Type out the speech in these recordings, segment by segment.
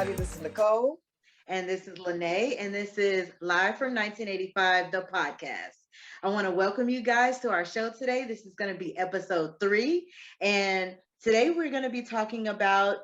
everybody. This is Nicole. And this is Lenee, and this is Live from 1985, the podcast. I want to welcome you guys to our show today. This is going to be episode 3. And today we're going to be talking about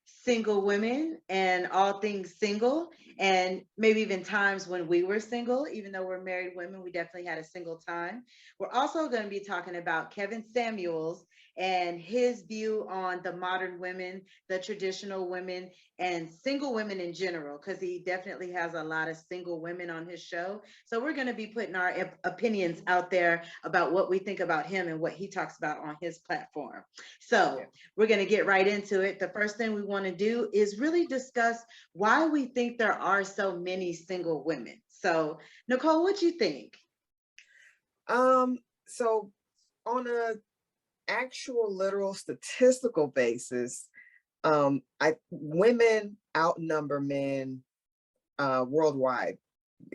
single women and all things single, and maybe even times when we were single. Even though we're married women, we definitely had a single time. We're also going to be talking about Kevin Samuels and his view on the modern women, the traditional women, and single women in general, because he definitely has a lot of single women on his show. So we're going to be putting our opinions out there about what we think about him and what he talks about on his platform. So we're going to get right into it. The first thing we want to do is really discuss why we think there are so many single women. So, Nicole, what do you think? So on a actual literal statistical basis, women outnumber men worldwide,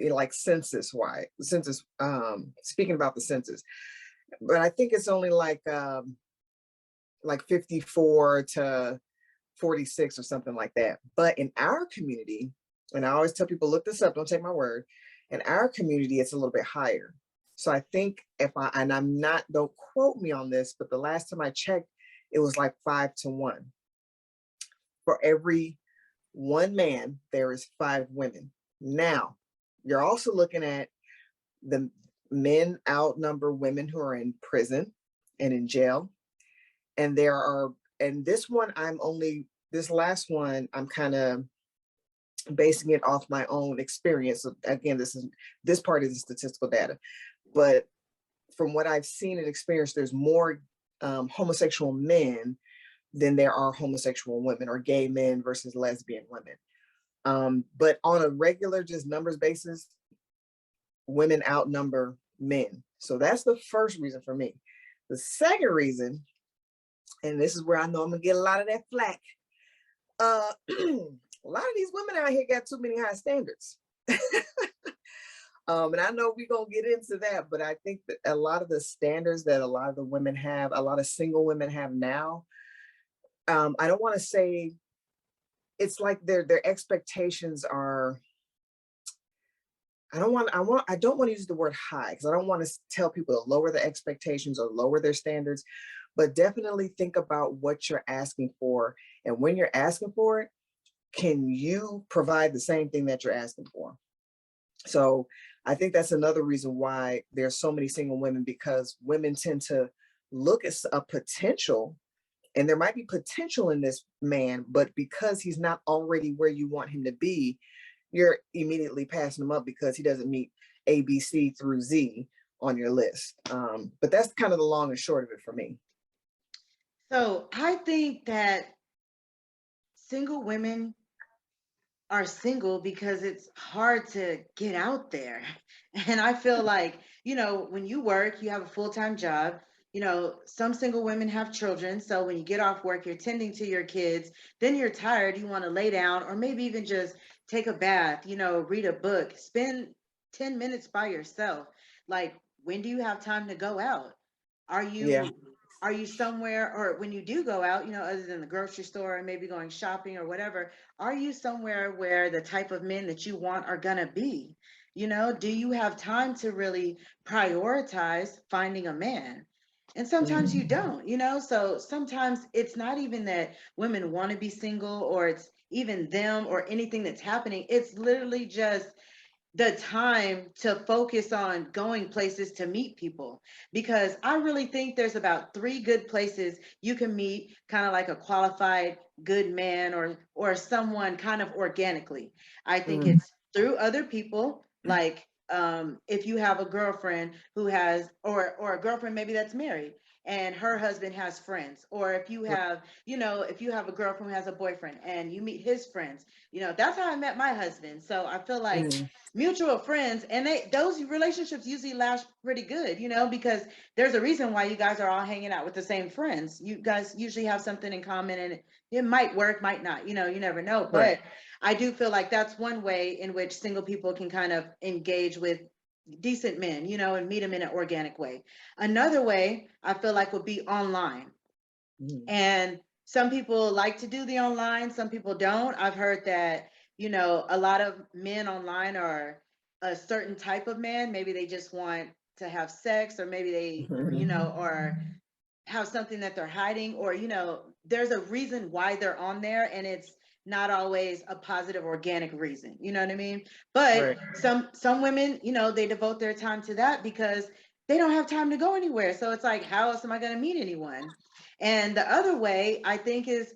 like census wide, speaking about the census. But I think it's only like 54 to 46 or something like that. But in our community, and I always tell people, look this up, don't take my word. In our community, it's a little bit higher. So I think don't quote me on this, but the last time I checked, it was like 5 to 1. For every one man, there is 5 women. Now, you're also looking at the men outnumber women who are in prison and in jail. And this last one, I'm kind of basing it off my own experience. So again, this part is statistical data, but from what I've seen and experienced, there's more homosexual men than there are homosexual women, or gay men versus lesbian women. But on a regular, just numbers basis, women outnumber men. So that's the first reason for me. The second reason, and this is where I know I'm gonna get a lot of that flack. A lot of these women out here got too many high standards. And I know we're gonna get into that, but I think that a lot of the standards that a lot of the women have, a lot of single women have now, I don't want to say, it's like their expectations are, I don't want to use the word high, because I don't want to tell people to lower their expectations or lower their standards, but definitely think about what you're asking for. And when you're asking for it, can you provide the same thing that you're asking for? So I think that's another reason why there's so many single women, because women tend to look at a potential, and there might be potential in this man, but because he's not already where you want him to be, you're immediately passing him up because he doesn't meet A, B, C through Z on your list. But that's kind of the long and short of it for me. So I think that single women are single because it's hard to get out there. And I feel like, when you work, you have a full-time job. Some single women have children. So when you get off work, you're tending to your kids, then you're tired, you want to lay down, or maybe even just take a bath, read a book, spend 10 minutes by yourself. Like, when do you have time to go out? Are Yeah. you are you somewhere, or when you do go out, other than the grocery store and maybe going shopping or whatever, are you somewhere where the type of men that you want are gonna be? Do you have time to really prioritize finding a man? And sometimes you don't, so sometimes it's not even that women want to be single, or it's even them or anything that's happening. It's literally just the time to focus on going places to meet people, because I really think there's about 3 good places you can meet kind of like a qualified good man, or someone kind of organically. I think Mm. it's through other people, like if you have a girlfriend who has, or a girlfriend maybe that's married and her husband has friends, or if you have, if you have a girlfriend who has a boyfriend and you meet his friends. That's how I met my husband. So I feel like Mm. mutual friends, and those relationships usually last pretty good, because there's a reason why you guys are all hanging out with the same friends. You guys usually have something in common, and it might work, might not, you never know. Right. But I do feel like that's one way in which single people can kind of engage with decent men, and meet them in an organic way. Another way I feel like would be online. Mm. And some people like to do the online, some people don't. I've heard that, a lot of men online are a certain type of man. Maybe they just want to have sex, or maybe they, or have something that they're hiding, or there's a reason why they're on there, and it's not always a positive organic reason, you know what I mean? But Right. some women, they devote their time to that because they don't have time to go anywhere, so it's like, how else am I going to meet anyone? And the other way, I think, is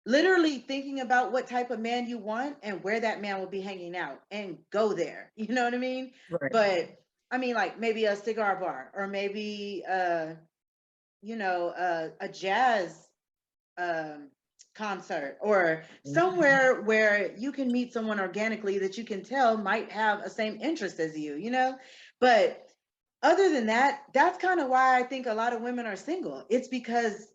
literally thinking about what type of man you want and where that man will be hanging out, and go there, you know what I mean? Right. But I mean, like, maybe a cigar bar, or maybe a jazz um, concert, or somewhere where you can meet someone organically that you can tell might have a same interest as you. But other than that, that's kind of why I think a lot of women are single. It's because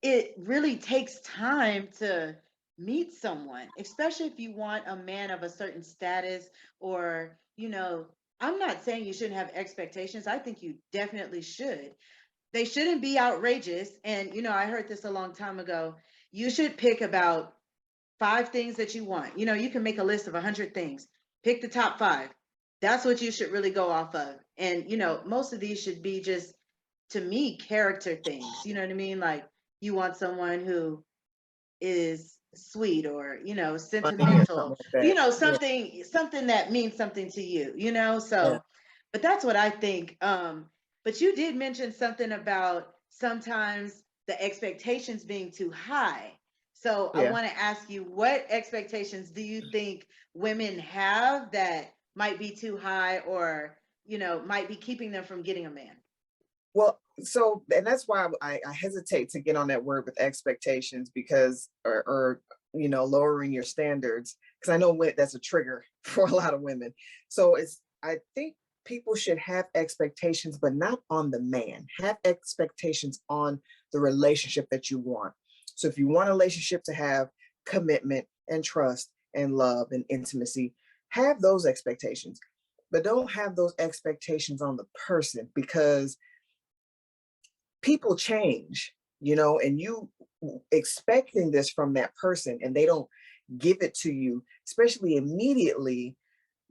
it really takes time to meet someone, especially if you want a man of a certain status, or, I'm not saying you shouldn't have expectations. I think you definitely should. They shouldn't be outrageous. And, I heard this a long time ago. You should pick about 5 things that you want. You can make a list of 100 things, pick the top 5. That's what you should really go off of. And, most of these should be just, to me, character things. You know what I mean? Like, you want someone who is sweet, or Funny or something sentimental, like that. Yeah. something that means something to you. Yeah. So, but that's what I think. But you did mention something about sometimes the expectations being too high. So I Yeah. want to ask you, what expectations do you think women have that might be too high, or might be keeping them from getting a man? Well, so, and that's why I hesitate to get on that word with expectations, because, or lowering your standards, because I know that's a trigger for a lot of women. So I think people should have expectations, but not on the man. Have expectations on the relationship that you want. So if you want a relationship to have commitment and trust and love and intimacy, have those expectations, but don't have those expectations on the person, because people change, and you expecting this from that person and they don't give it to you, especially immediately,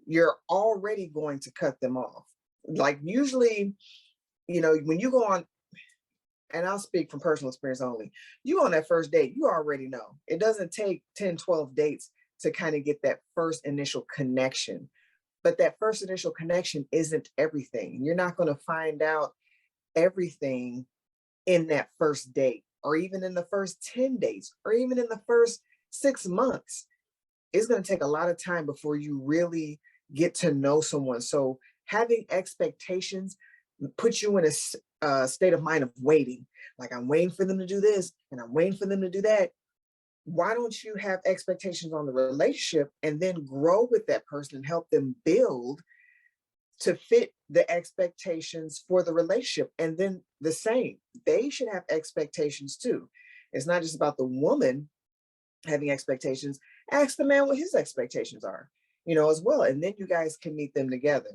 you're already going to cut them off. Like, usually, when you go on, and I'll speak from personal experience only, you go on that first date, you already know. It doesn't take 10, 12 dates to kind of get that first initial connection. But that first initial connection isn't everything. You're not going to find out everything in that first date, or even in the first 10 days, or even in the first 6 months. It's going to take a lot of time before you really get to know someone. So having expectations puts you in a state of mind of waiting. Like, I'm waiting for them to do this and I'm waiting for them to do that. Why don't you have expectations on the relationship and then grow with that person and help them build to fit the expectations for the relationship? And then the same, they should have expectations too. It's not just about the woman having expectations. Ask the man what his expectations are, as well. And then you guys can meet them together.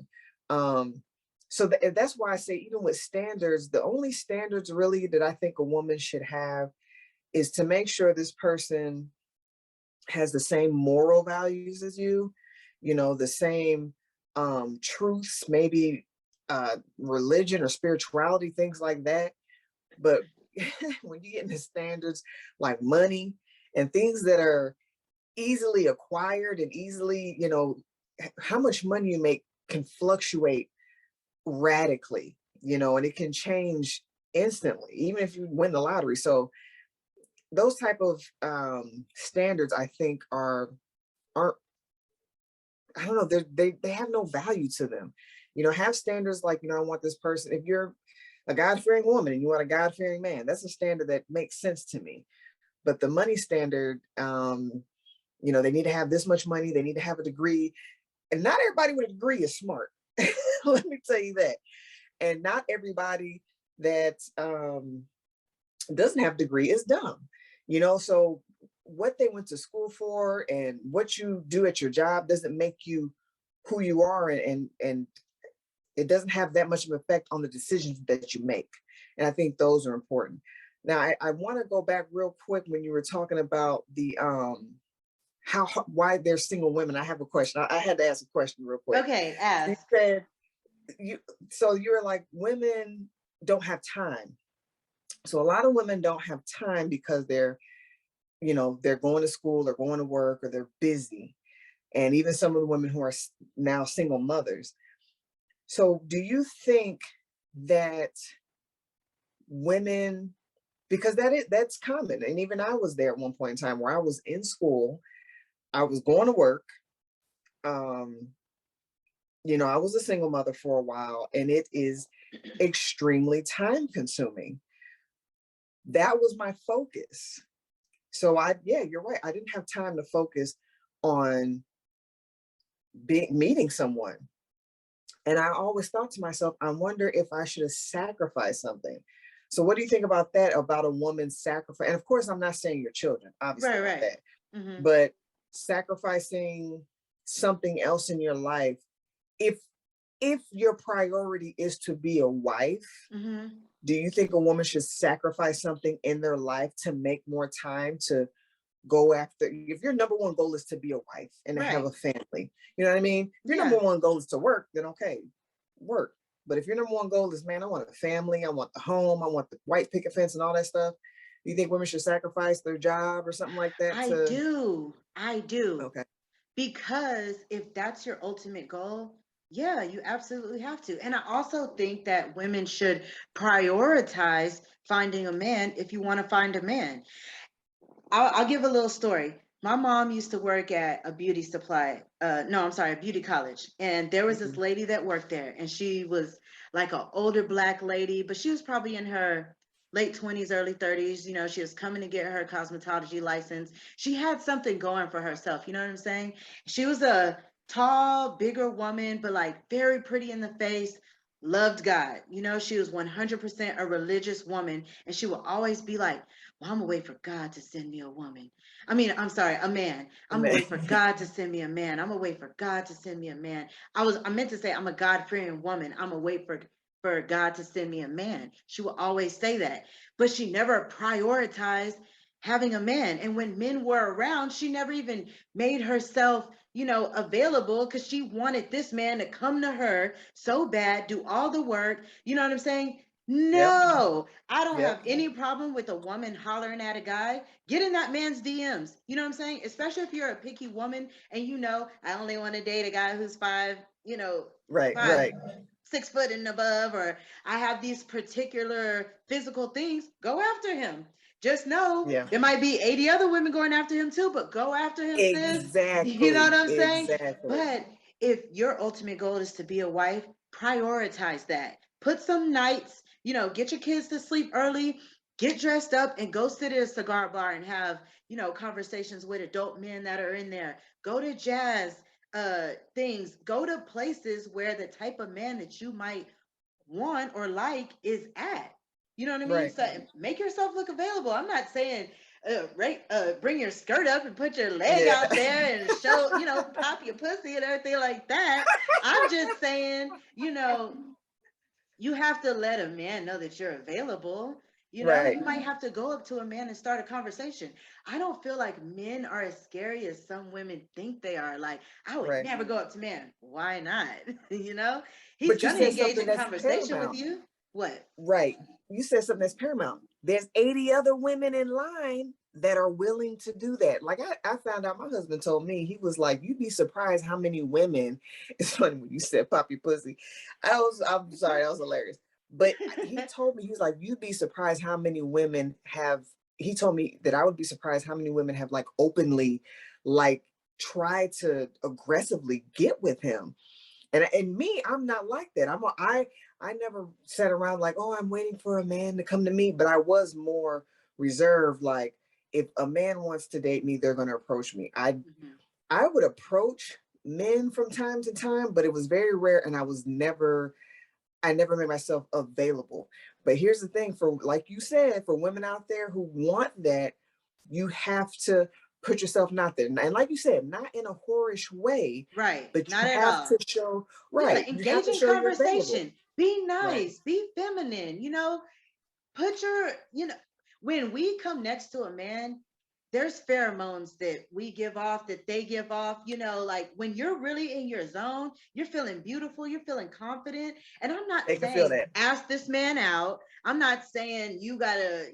So that's why I say, even with standards, the only standards really that I think a woman should have is to make sure this person has the same moral values as you, the same truths, maybe religion or spirituality, things like that. But when you get into standards like money and things that are easily acquired and easily, how much money you make can fluctuate radically, and it can change instantly, even if you win the lottery. So those type of standards, I think, aren't, I don't know, they have no value to them. Have standards like, I want this person. If you're a God-fearing woman and you want a God-fearing man, that's a standard that makes sense to me. But the money standard, they need to have this much money, they need to have a degree. And not everybody with a degree is smart. Let me tell you that. And not everybody that doesn't have a degree is dumb. So what they went to school for and what you do at your job doesn't make you who you are, and it doesn't have that much of an effect on the decisions that you make. And I think those are important. Now, I want to go back real quick when you were talking about the why there's single women. I have a question. I had to ask a question real quick. Okay, You ask. said you so you're like women don't have time. So a lot of women don't have time because they're going to school or going to work or they're busy. And even some of the women who are now single mothers. So do you think that women, because that's common, and even I was there at one point in time where I was in school, I was going to work, um, I was a single mother for a while, and it is extremely time consuming. That was my focus. So yeah, you're right. I didn't have time to focus on meeting someone. And I always thought to myself, I wonder if I should have sacrificed something. So what do you think about that, about a woman's sacrifice? And of course, I'm not saying your children, obviously Right, not right. that, Mm-hmm. but sacrificing something else in your life, if your priority is to be a wife, Mm-hmm. do you think a woman should sacrifice something in their life to make more time to go after? If your number one goal is to be a wife and to have a Right. family, you know what I mean? If your number Yeah. one goal is to work, then okay, work. But if your number one goal is, man, I want a family, I want the home, I want the white picket fence and all that stuff, do you think women should sacrifice their job or something like that I to? do. I do. Okay. Because if that's your ultimate goal, yeah, you absolutely have to. And I also think that women should prioritize finding a man if you want to find a man. I'll give a little story. My mom used to work at a beauty supply, no, I'm sorry, a beauty college. And there was this Mhm. lady that worked there, and she was like an older Black lady, but she was probably in her late 20s, early 30s. She was coming to get her cosmetology license. She had something going for herself. You know what I'm saying? She was a tall, bigger woman, but like very pretty in the face, loved God. She was 100% a religious woman, and she would always be like, well, I'm gonna wait for God to send me a woman. I mean, I'm sorry, a man. I'm gonna Man. wait for God to send me a man. I'm gonna wait for God to send me a man. I meant to say I'm a God-fearing woman. I'm gonna wait for God to send me a man. She will always say that, but she never prioritized having a man. And when men were around, she never even made herself, available, because she wanted this man to come to her so bad, do all the work. You know what I'm saying? Yep. No, I don't Yep. have any problem with a woman hollering at a guy. Get in that man's DMs. You know what I'm saying? Especially if you're a picky woman and I only want to date a guy who's Right. five, Right. 6 foot and above, or I have these particular physical things. Go after him. Just know Yeah. there might be 80 other women going after him too, but go after him, sis. You know what Exactly. I'm saying? Exactly. But if your ultimate goal is to be a wife, prioritize that. Put some nights, get your kids to sleep early, get dressed up, and go sit at a cigar bar and have, conversations with adult men that are in there. Go to jazz things, go to places where the type of man that you might want or like is at. You know what I mean? Right. So make yourself look available. I'm not saying bring your skirt up and put your leg Yeah. out there and show, pop your pussy and everything like that. I'm just saying, you have to let a man know that you're available. Right. You might have to go up to a man and start a conversation. I don't feel like men are as scary as some women think they are. Like, I would Right. never go up to man. Why not? He's But you gonna said engage something in that's conversation with paramount. you. What? Right. You said something that's paramount. There's 80 other women in line that are willing to do that. Like I found out, my husband told me, he was like, you'd be surprised how many women, it's funny when you said poppy pussy. I'm sorry, that was hilarious. But he told me, he was like, you'd be surprised how many women have, he told me that I would be surprised how many women have like openly like tried to aggressively get with him. And me, I'm not like that. I never sat around like, oh, I'm waiting for a man to come to me, but I was more reserved. Like, if a man wants to date me, they're going to approach me. Mhm. I would approach men from time to time, but it was very rare, and I never made myself available. But here's the thing, for like you said, for women out there who want that, you have to put yourself not there. And like you said, not in a whorish way, Right. but Not you at have to all. show, Yeah, right. You have engage to in show you're available. conversation. Be Right. nice. Be feminine. Put your, when we come next to a man, there's pheromones that we give off, that they give off, like when you're really in your zone, you're feeling beautiful, you're feeling confident. And I'm not They can feel saying that. ask this man out. I'm not saying you gotta,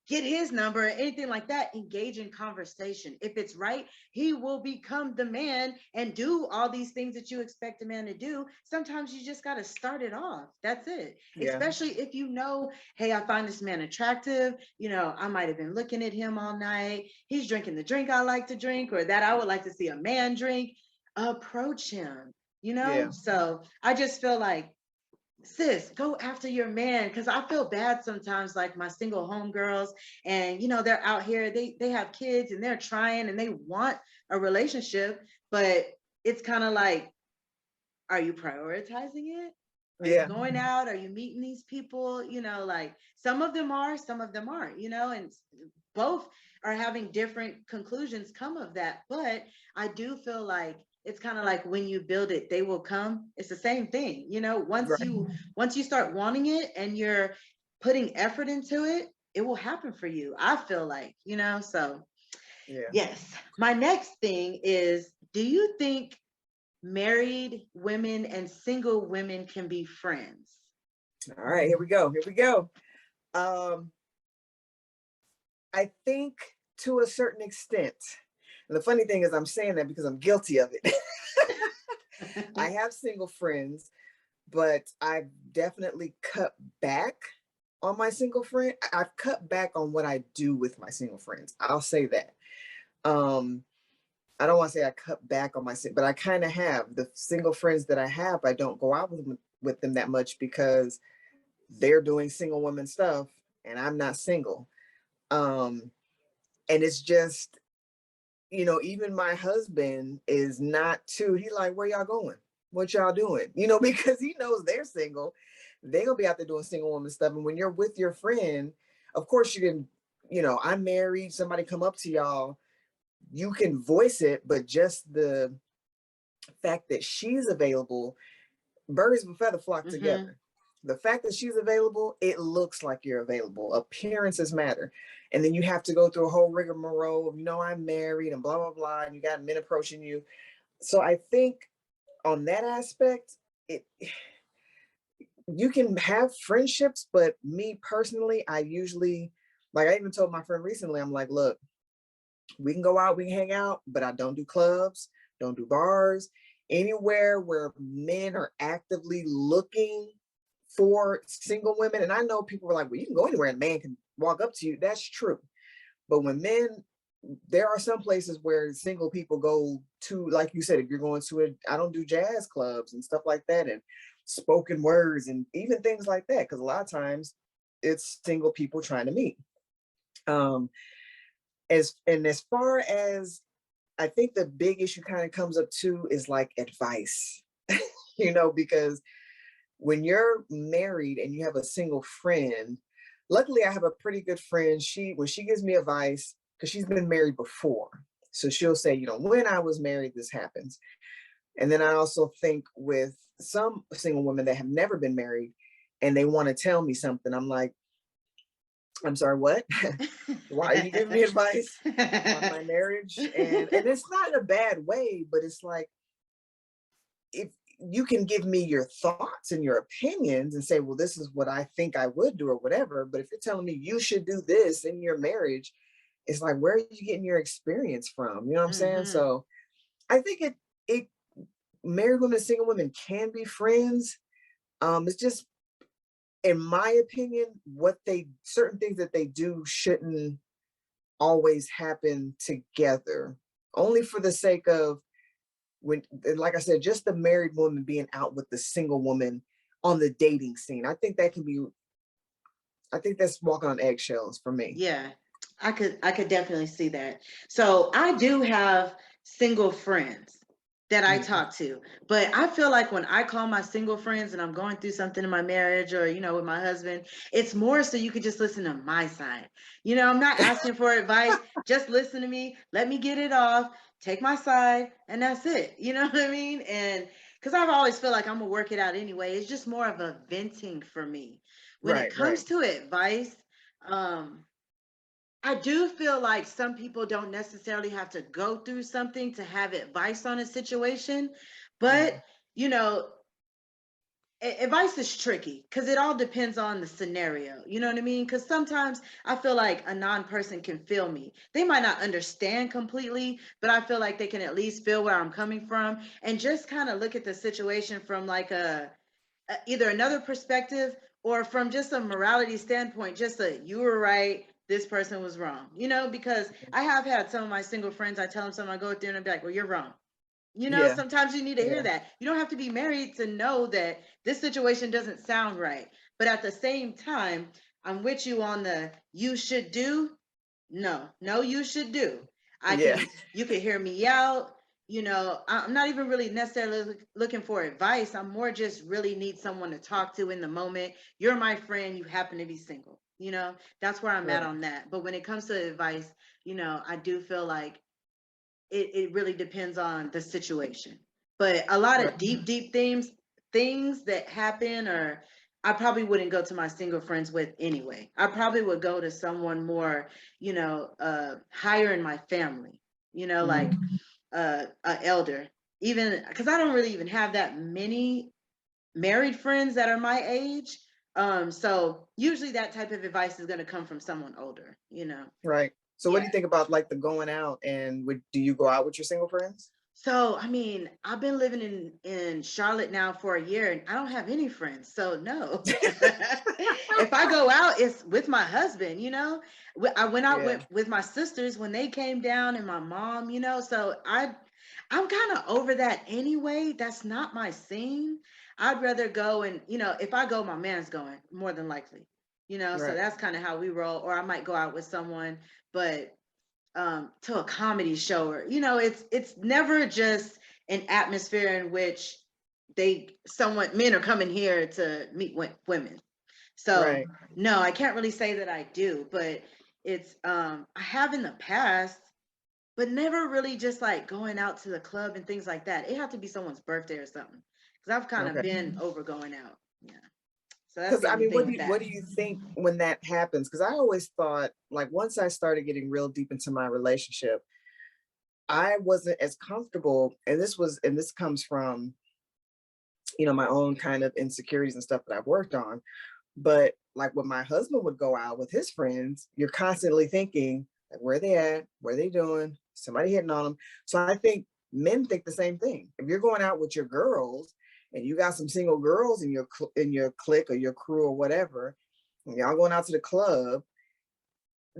get his number or anything like that. Engage in conversation. If it's right, he will become the man and do all these things that you expect a man to do. Sometimes you just got to start it off. That's it. Yeah. Especially if hey, I find this man attractive. I might have been looking at him all night. He's drinking the drink I like to drink, or that I would like to see a man drink. Approach him, Yeah. So I just feel like, sis, go after your man, because I feel bad sometimes, like my single homegirls, and they're out here, they have kids and they're trying and they want a relationship, but it's kind of like, are you prioritizing it? Are you Yeah. going out? Are you meeting these people? Like some of them are, some of them aren't, and both are having different conclusions come of that. But I do feel like it's kind of like when you build it, they will come. It's the same thing, once Right. you start wanting it and you're putting effort into it, it will happen for you. I feel like, so Yeah. yes. My next thing is, do you think married women and single women can be friends? All right, here we go. Here we go. Um, I think to a certain extent. And the funny thing is I'm saying that because I'm guilty of it. I have single friends, but I've definitely cut back on my single friend. I've cut back on what I do with my single friends. I'll say that. Um, I don't want to say I cut back on my, but I kind of have. The single friends that I have, I don't go out with them that much because they're doing single women stuff and I'm not single. Um, and it's just, even my husband is not too, he like, where y'all going? What y'all doing? Because he knows they're single. They're gonna be out there doing single woman stuff. And when you're with your friend, of course you can, I'm married, somebody come up to y'all, you can voice it, but just the fact that she's available, birds of a feather flock Mm-hmm. together. The fact that she's available, it looks like you're available. Appearances matter. And then you have to go through a whole rigmarole of, I'm married and blah, blah, blah. And you got men approaching you. So I think on that aspect, it you can have friendships, but me personally, I usually, like I even told my friend recently, I'm like, look, we can go out, we can hang out, but I don't do clubs, don't do bars, anywhere where men are actively looking for single women. And I know people are like, well, you can go anywhere and a man can walk up to you. That's true. But when men, there are some places where single people go to, like you said, if you're going to I don't do jazz clubs and stuff like that, and spoken words and even things like that, because a lot of times it's single people trying to meet. As far as, I think the big issue kind of comes up too is like advice, because when you're married and you have a single friend, luckily I have a pretty good friend. When she gives me advice, because she's been married before. So she'll say, when I was married, this happens. And then I also think with some single women that have never been married and they want to tell me something, I'm like, I'm sorry, what? Why are you giving me advice on my marriage? And it's not in a bad way, but it's like, if you can give me your thoughts and your opinions and say, well, this is what I think I would do or whatever. But if you're telling me you should do this in your marriage, it's like, where are you getting your experience from? You know what I'm saying? Mm-hmm. So I think it married women and single women can be friends. It's just, in my opinion, certain things that they do shouldn't always happen together, only for the sake of, when, like I said, just the married woman being out with the single woman on the dating scene. I think that's walking on eggshells for me. Yeah, I could definitely see that. So I do have single friends that I Mhm. talk to, but I feel like when I call my single friends and I'm going through something in my marriage or with my husband, it's more so you could just listen to my side. I'm not asking for advice. Just listen to me. Let me get it off. Take my side, and that's it. You know what I mean? And because I've always feel like I'm gonna work it out anyway. It's just more of a venting for me. When it Right, right. comes to advice, um I do feel like some people don't necessarily have to go through something to have advice on a situation, Mm, but you know, advice is tricky because it all depends on the scenario. You know what I mean? Because sometimes I feel like a non-person can feel me. They might not understand completely, but I feel like they can at least feel where I'm coming from and just kind of look at the situation from like either another perspective or from just a morality standpoint, just a you were right, this person was wrong. Because I have had some of my single friends, I tell them something, I go through and I'm like, well, you're wrong. yeah, Sometimes you need to hear yeah, that. You don't have to be married to know that this situation doesn't sound right. But at the same time, I'm with you on the you should do. No, no, you should do. yeah, You can hear me out. I'm not even really necessarily looking for advice. I'm more just really need someone to talk to in the moment. You're my friend. You happen to be single. That's where I'm at right, on that. But when it comes to advice, I do feel like it really depends on the situation. But a lot of right, deep things that happen, or I probably wouldn't go to my single friends with anyway. I probably would go to someone more, higher in my family, like mm, a elder. Even because I don't really even have that many married friends that are my age. So usually that type of advice is going to come from someone older. right. So what do Yeah. you think about like the going out, and do you go out with your single friends? So, I mean, I've been living in Charlotte now for a year and I don't have any friends. So, no. If I go out, it's with my husband. I went out Yeah, with my sisters when they came down and my mom. So I'm kind of over that anyway. That's not my scene. I'd rather go and, if I go, my man's going more than likely. So right, that's kind of how we roll. Or I might go out with someone, but to a comedy show, or it's never just an atmosphere in which men are coming here to meet women. So right. no, I can't really say that I do, but it's I have in the past, but never really just like going out to the club and things like that. It had to be someone's birthday or something, because I've kind of Okay. been over going out. Yeah, so that's Because the I only mean, thing with what that. do you think when that happens? Because I always thought, like, once I started getting real deep into my relationship, I wasn't as comfortable, and this comes from, my own kind of insecurities and stuff that I've worked on. But like when my husband would go out with his friends, you're constantly thinking, like, where they at? Where they doing? Somebody hitting on them. So I think men think the same thing. If you're going out with your girls and you got some single girls in your clique or your crew or whatever, and y'all going out to the club,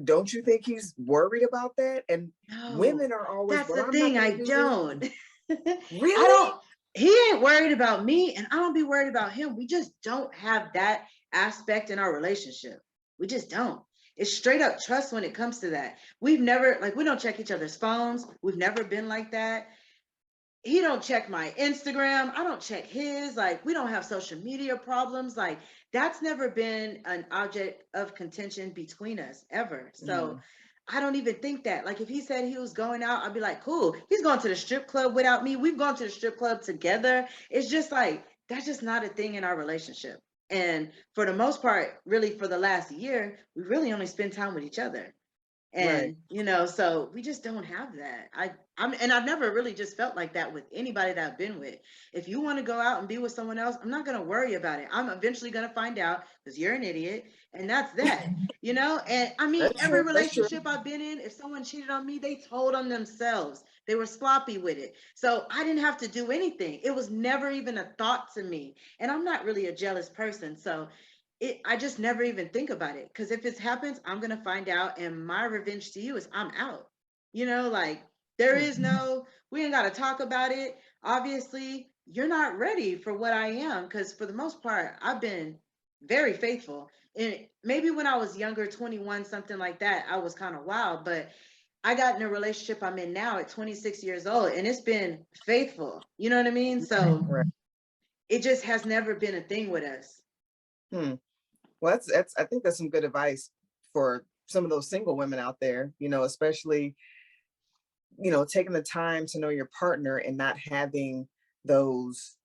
don't you think he's worried about that? And No, women are always, that's well, the I'm not thing. going I to do this. don't. I Really? don't. He ain't worried about me, and I don't be worried about him. We just don't have that aspect in our relationship. We just don't. It's straight up trust when it comes to that. We've never we don't check each other's phones. We've never been like that. He don't check my Instagram. I don't check his. Like, we don't have social media problems. Like, that's never been an object of contention between us ever. So Mm, I don't even think that. Like, if he said he was going out, I'd be like, cool. He's going to the strip club without me. We've gone to the strip club together. It's just like that's just not a thing in our relationship. And for the most part, really for the last year, we really only spend time with each other. right. And so we just don't have that. I've never really just felt like that with anybody that I've been with. If you want to go out and be with someone else, I'm not going to worry about it. I'm eventually going to find out because you're an idiot, and that's that. And I mean, That's every true. That's true. relationship I've been in, if someone cheated on me, they told on themselves. They were sloppy with it, so I didn't have to do anything. It was never even a thought to me, and I'm not really a jealous person, so I just never even think about it, because if it happens, I'm gonna find out, and my revenge to you is I'm out. Like, there Hmm. is no, we ain't gotta talk about it. Obviously, you're not ready for what I am, because for the most part, I've been very faithful. And maybe when I was younger, 21, something like that, I was kind of wild, but I got in a relationship I'm in now at 26 years old, and it's been faithful. You know what I mean? So Right. it just has never been a thing with us. Hmm. Well, that's I think that's some good advice for some of those single women out there, especially, taking the time to know your partner and not having those,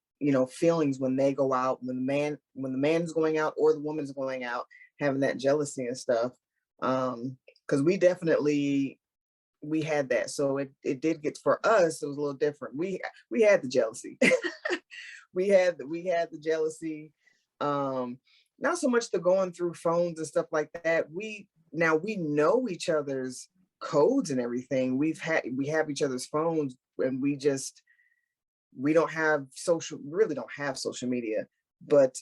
feelings when they go out, when the man's going out or the woman's going out, having that jealousy and stuff. Because we had that. So it did get, for us, it was a little different. We had the jealousy. we had the jealousy. Not so much the going through phones and stuff like that. We know each other's codes and everything. We have each other's phones, and we really don't have social media. But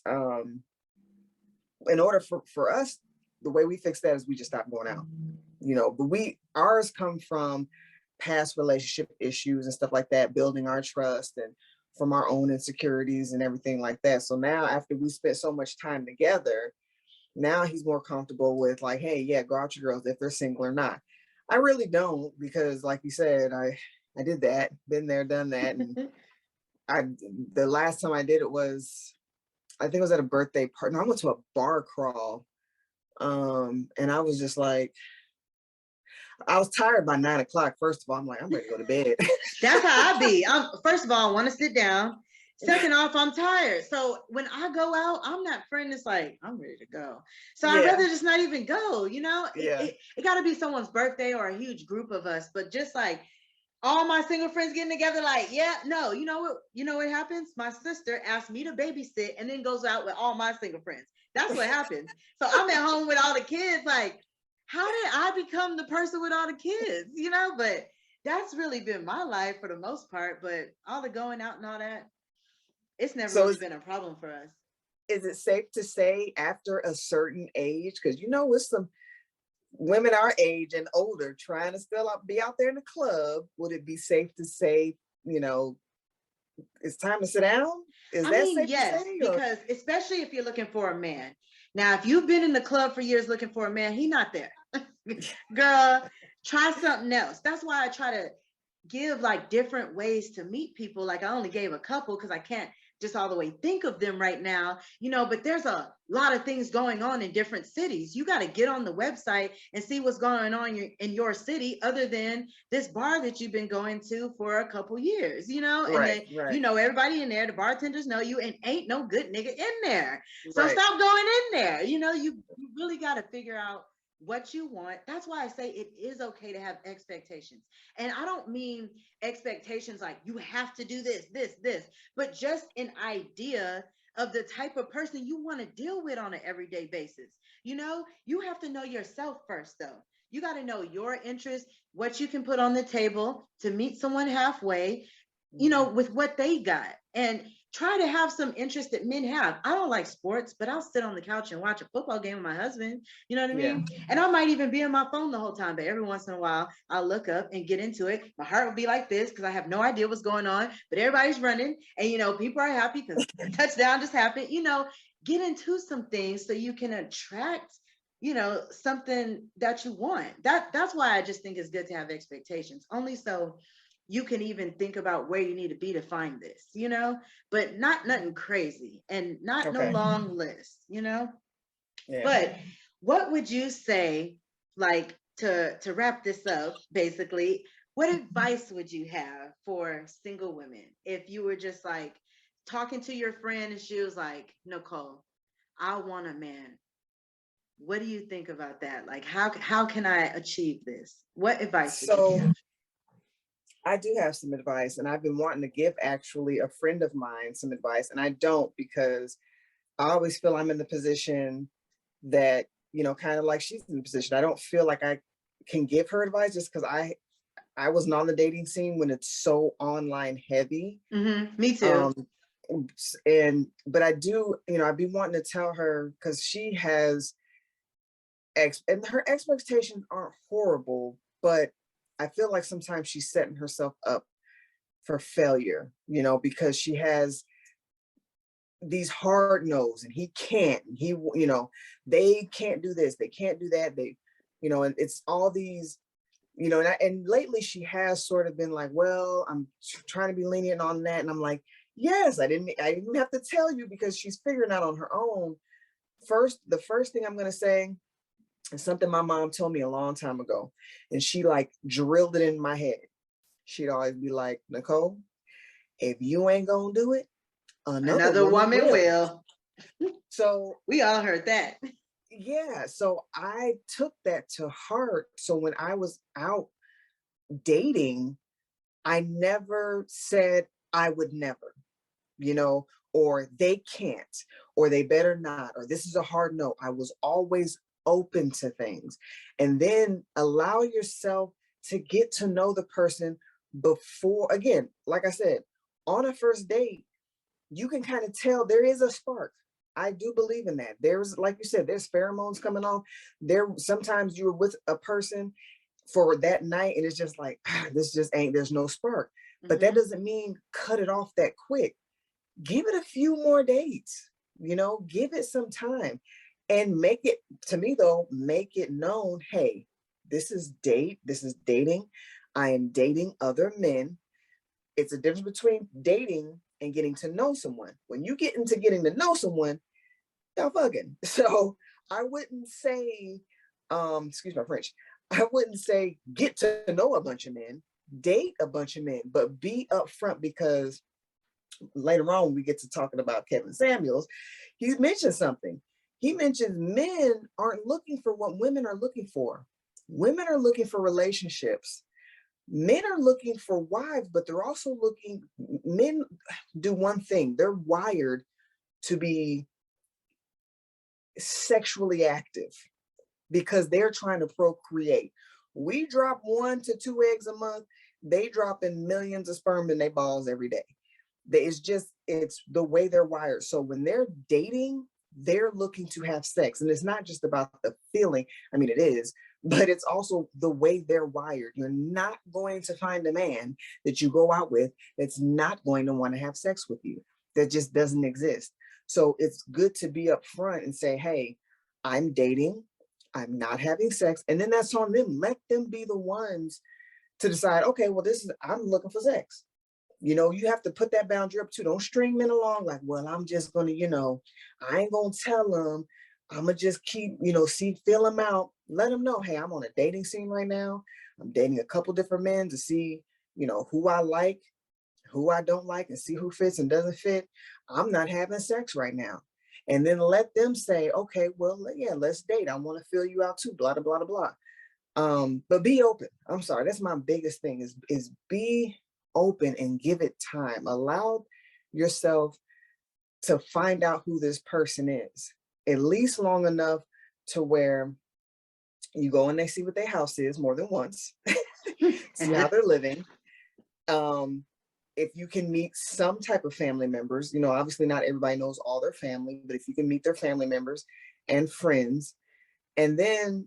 in order for us, the way we fix that is we just stop going out. But ours come from past relationship issues and stuff like that, building our trust, and from our own insecurities and everything like that. So now, after we spent so much time together, now he's more comfortable with, like, hey, yeah, go out your girls if they're single or not. I really don't, because like you said, I did that, been there, done that. And the last time I did it was, I think it was at a birthday party. No, I went to a bar crawl. And I was just like, I was tired by 9 o'clock. First of all, I'm like, I'm ready to go to bed. That's how I be. First of all, I want to sit down. Second off, I'm tired. So when I go out, I'm that friend that's like, I'm ready to go. So I'd rather just not even go, It got to be someone's birthday or a huge group of us, but just like all my single friends getting together, like, yeah, no, you know what happens? My sister asked me to babysit and then goes out with all my single friends. That's what happens. So I'm at home with all the kids, like, how did I become the person with all the kids? But that's really been my life for the most part. But all the going out and all that, it's never really been a problem for us. Is it safe to say after a certain age? Because with some women our age and older trying to still be out there in the club, would it be safe to say, it's time to sit down? Yes, because especially if you're looking for a man. Now, if you've been in the club for years looking for a man, he's not there. Girl, try something else. That's why I try to give like different ways to meet people. Like, I only gave a couple because I can't just all the way think of them right now, but there's a lot of things going on in different cities. You got to get on the website and see what's going on in your city, other than this bar that you've been going to for a couple years, and then, everybody in there, the bartenders know you, and ain't no good nigga in there. So stop going in there. You really got to figure out what you want. That's why I say it is okay to have expectations. And I don't mean expectations like you have to do this, but just an idea of the type of person you want to deal with on an everyday basis. You have to know yourself first, though. You got to know your interests, what you can put on the table to meet someone halfway, with what they got. And try to have some interest that men have. I don't like sports, but I'll sit on the couch and watch a football game with my husband. You know what I mean? And I might even be on my phone the whole time, but every once in a while, I'll look up and get into it. My heart will be like this because I have no idea what's going on, but everybody's running and, people are happy because a touchdown just happened. Get into some things so you can attract, something that you want. That's why I just think it's good to have expectations, only so you can even think about where you need to be to find this, but not nothing crazy and not no long list, But what would you say, like, to wrap this up, basically, what advice would you have for single women if you were just like talking to your friend and she was like, Nicole, I want a man. What do you think about that? Like, how can I achieve this? What advice would you give? I do have some advice, and I've been wanting to give actually a friend of mine some advice, and I don't, because I always feel I'm in the position that, kind of like she's in the position. I don't feel like I can give her advice just because I wasn't on the dating scene when it's so online heavy. Me too. But I do, I'd be wanting to tell her, because she has and her expectations aren't horrible, but I feel like sometimes she's setting herself up for failure, because she has these hard no's, and he can't, they can't do this, they can't do that, and it's all these, and lately she has sort of been like, well, I'm trying to be lenient on that. And I'm like, yes, I didn't have to tell you, because she's figuring out on her own. The first thing I'm going to say, it's something my mom told me a long time ago, and she like drilled it in my head. She'd always be like, Nicole, if you ain't gonna do it, another woman will. So we all heard that. yeah, so I took that to heart. So when I was out dating, I never said I would never, you know, or they can't, or they better not, or this is a hard no. I was always open to things. And then allow yourself to get to know the person before, again, like I said, on a first date, you can kind of tell there is a spark. I do believe in that. There's, like you said, there's pheromones coming on. There, sometimes you're with a person for that night and it's just like, this just ain't, there's no spark. But that Mhm. doesn't mean cut it off that quick. Give it a few more dates, give it some time and make it, to me though, make it known, hey, this is dating. I am dating other men. It's a difference between dating and getting to know someone. When you get into getting to know someone, y'all fucking. So I wouldn't say, excuse my French, I wouldn't say get to know a bunch of men, date a bunch of men, but be upfront, because later on we get to talking about Kevin Samuels. He mentioned something. He mentions men aren't looking for what women are looking for. Women are looking for relationships. Men are looking for wives, but they're also looking, men do one thing, they're wired to be sexually active because they're trying to procreate. We drop 1 to 2 eggs a month. They drop in millions of sperm in their balls every day. It's the way they're wired. So when they're dating, they're looking to have sex. And it's not just about the feeling. I mean, it is, but it's also the way they're wired. You're not going to find a man that you go out with that's not going to want to have sex with you. That just doesn't exist. So it's good to be upfront and say, hey, I'm dating, I'm not having sex. And then that's on them. Let them be the ones to decide, okay, well, I'm looking for sex. You have to put that boundary up too. Don't string men along like, well, I'm just going to, I ain't going to tell them. I'm going to just keep, feel them out. Let them know, hey, I'm on a dating scene right now. I'm dating a couple different men to see, who I like, who I don't like, and see who fits and doesn't fit. I'm not having sex right now. And then let them say, okay, well, yeah, let's date. I want to feel you out too, blah, blah, blah, blah. But be open. I'm sorry. That's my biggest thing is be open and give it time. Allow yourself to find out who this person is, at least long enough to where you go and they see what their house is more than once, see how they're living. If you can meet some type of family members, obviously not everybody knows all their family, but if you can meet their family members and friends, and then,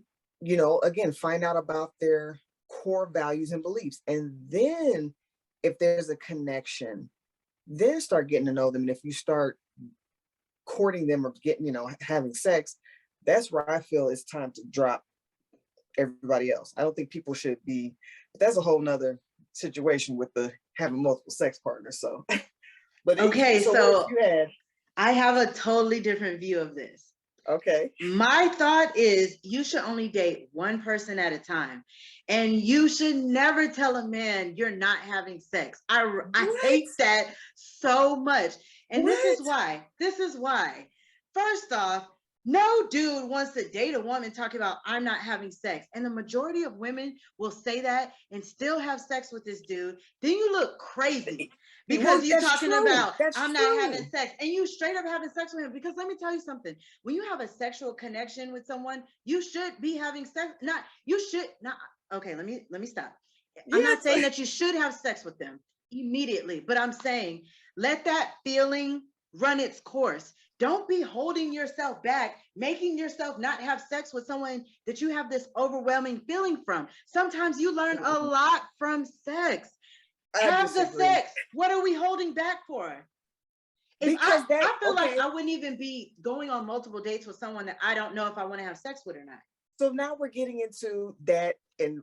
again, find out about their core values and beliefs. And then if there's a connection, then start getting to know them. And if you start courting them or getting, having sex, that's where I feel it's time to drop everybody else. I don't think people should be, but that's a whole nother situation with the having multiple sex partners. So, but Okay, so what so you had? I have a totally different view of this. Okay. My thought is you should only date one person at a time. And you should never tell a man you're not having sex. I What? hate that so much. And this What? is why. This is why. First off, no dude wants to date a woman talking about I'm not having sex. And the majority of women will say that and still have sex with this dude. Then you look crazy because Well, you're that's talking true. about That's I'm not having true. sex and you straight up having sex with him. Because let me tell you something, when you have a sexual connection with someone, you should be having sex. Not you should not. Okay, let me stop. I'm not saying Yes. that you should have sex with them immediately, but I'm saying let that feeling run its course. Don't be holding yourself back, making yourself not have sex with someone that you have this overwhelming feeling from. Sometimes you learn a lot from sex. I Have the disagree. sex. What are we holding back for? If Because that, I feel like okay, I wouldn't even be going on multiple dates with someone that I don't know if I want to have sex with or not. so now we're getting into that, and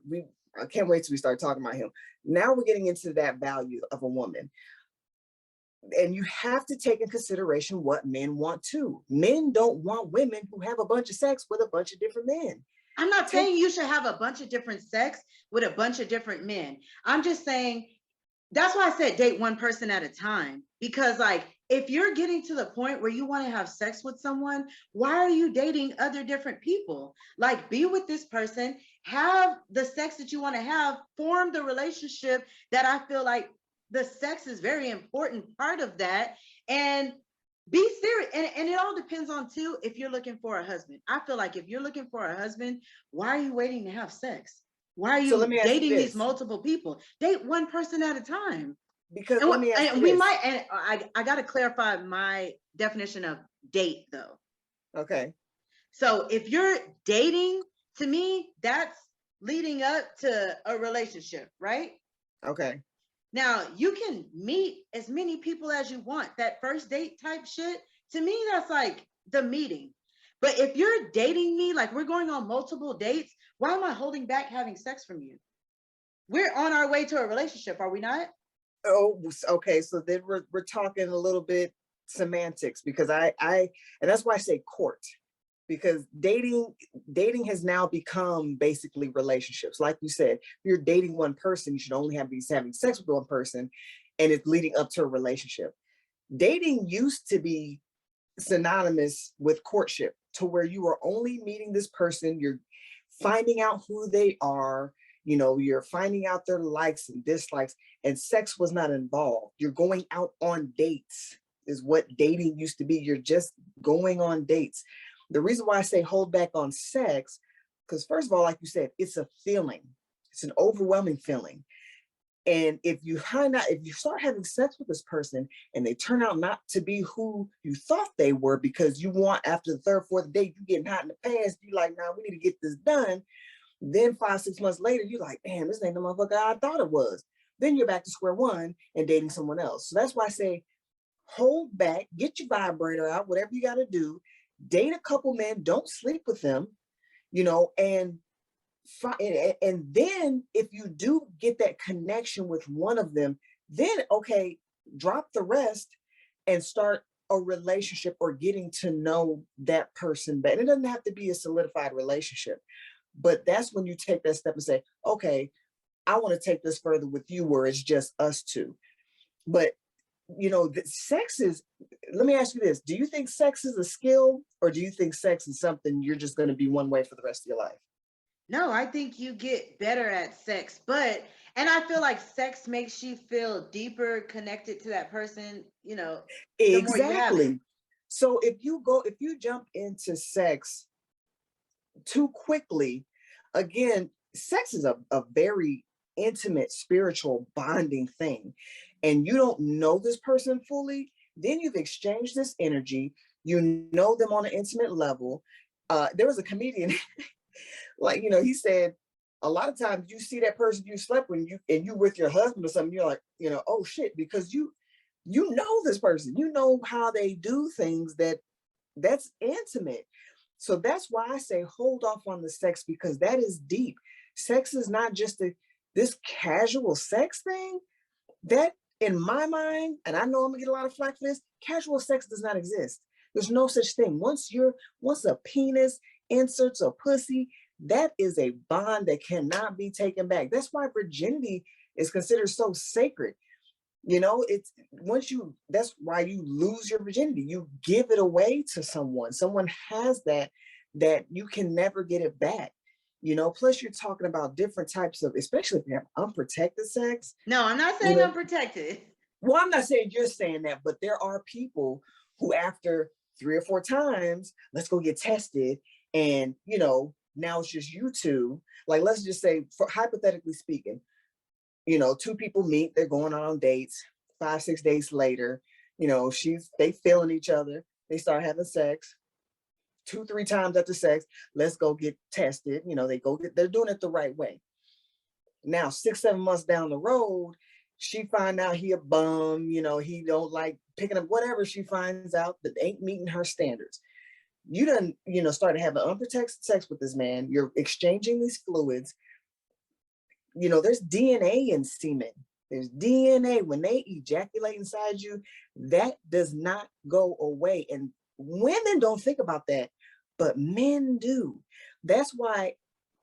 I can't wait till we start talking about him. Now we're getting into that value of a woman. And you have to take in consideration what men want too. Men don't want women who have a bunch of sex with a bunch of different men. I'm not Take saying you should have a bunch of different sex with a bunch of different men. I'm just saying That's why I said date one person at a time. Because like if you're getting to the point where you want to have sex with someone, why are you dating other different people? Like be with this person, have the sex that you want to have, form the relationship that I feel like the sex is very important part of that. And be serious. And it all depends on too if you're looking for a husband. I feel like if you're looking for a husband, why are you waiting to have sex? Why are So let you me ask you dating these this, multiple people? Date one person at a time. because And, let me ask you and we this. might, and I got to clarify my definition of date though. Okay. So if you're dating, to me, that's leading up to a relationship, right? Okay. Now you can meet as many people as you want. That first date type shit, to me, that's like the meeting. But if you're dating me, like we're going on multiple dates, why am I holding back having sex from you? We're on our way to a relationship, are we not? Oh, okay. So then we're talking a little bit semantics, because I and that's why I say court, because dating has now become basically relationships. Like you said, if you're dating one person, you should only be having sex with one person, and it's leading up to a relationship. Dating used to be synonymous with courtship, to where you are only meeting this person, you're finding out who they are, you're finding out their likes and dislikes, and sex was not involved. You're going out on dates, is what dating used to be. You're just going on dates. The reason why I say hold back on sex, because first of all, like you said, it's a feeling. It's an overwhelming feeling. And if you start having sex with this person and they turn out not to be who you thought they were, because you want, after the third, fourth date, you getting hot in the pants, you like, nah, we need to get this done. Then 5, 6 months later, you're like, damn, this ain't the motherfucker I thought it was. Then you're back to square one and dating someone else. So that's why I say hold back, get your vibrator out, whatever you got to do, date a couple men, don't sleep with them, and and then if you do get that connection with one of them, then okay, drop the rest and start a relationship or getting to know that person better. It doesn't have to be a solidified relationship, but that's when you take that step and say, okay, I want to take this further with you, where it's just us two. But sex is, let me ask you this, do you think sex is a skill, or do you think sex is something you're just going to be one way for the rest of your life? No, I think you get better at sex, and I feel like sex makes you feel deeper connected to that person, the more you have it. Exactly. So if you jump into sex too quickly, again, sex is a very intimate spiritual bonding thing, and you don't know this person fully, then you've exchanged this energy, you know them on an intimate level. There was a comedian, like, he said, a lot of times you see that person you slept with, and you with your husband or something, you're like, oh shit, because you know this person, you know how they do things, that's intimate. So that's why I say hold off on the sex, because that is deep. Sex is not just this casual sex thing. That, in my mind, and I know I'm gonna get a lot of flack for this, casual sex does not exist. There's no such thing. Once a penis inserts a pussy, that is a bond that cannot be taken back. That's why virginity is considered so sacred. It's once you, that's why you lose your virginity. You give it away to someone. Someone has that you can never get it back. Plus you're talking about different types of, especially if you have unprotected sex. No, I'm not you saying know, unprotected. well, I'm not saying you're saying that, but there are people who, after 3 or 4 times, let's go get tested. And, now it's just you two. Like, let's just say, hypothetically speaking, two people meet, they're going on dates, 5, 6 days later, they feeling each other. They start having sex 2, 3 times after sex. Let's go get tested. They're doing it the right way. Now, 6, 7 months down the road, she find out he a bum, he don't like picking up whatever she finds out that ain't meeting her standards. You done, started having unprotected sex with this man. You're exchanging these fluids. There's DNA in semen. There's DNA. When they ejaculate inside you, that does not go away. And women don't think about that, but men do. That's why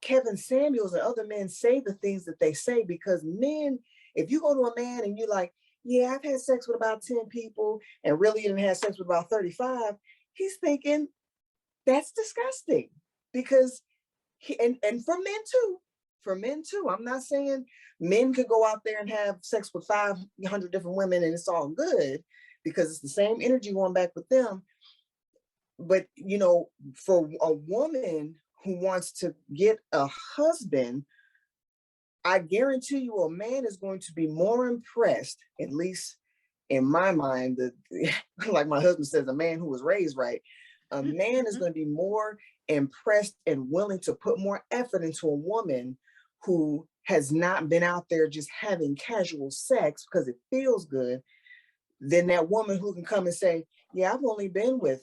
Kevin Samuels and other men say the things that they say, because men, If you go to a man and you're like, yeah, I've had sex with about 10 people and really you didn't have sex with about 35, he's thinking that's disgusting because and for men too. I'm not saying men could go out there and have sex with 500 different women and it's all good because it's the same energy going back with them. But for a woman who wants to get a husband, I guarantee you a man is going to be more impressed, at least in my mind, that like my husband says, a man who was raised right, a man is going to be more impressed and willing to put more effort into a woman who has not been out there just having casual sex because it feels good, than that woman who can come and say, yeah, I've only been with,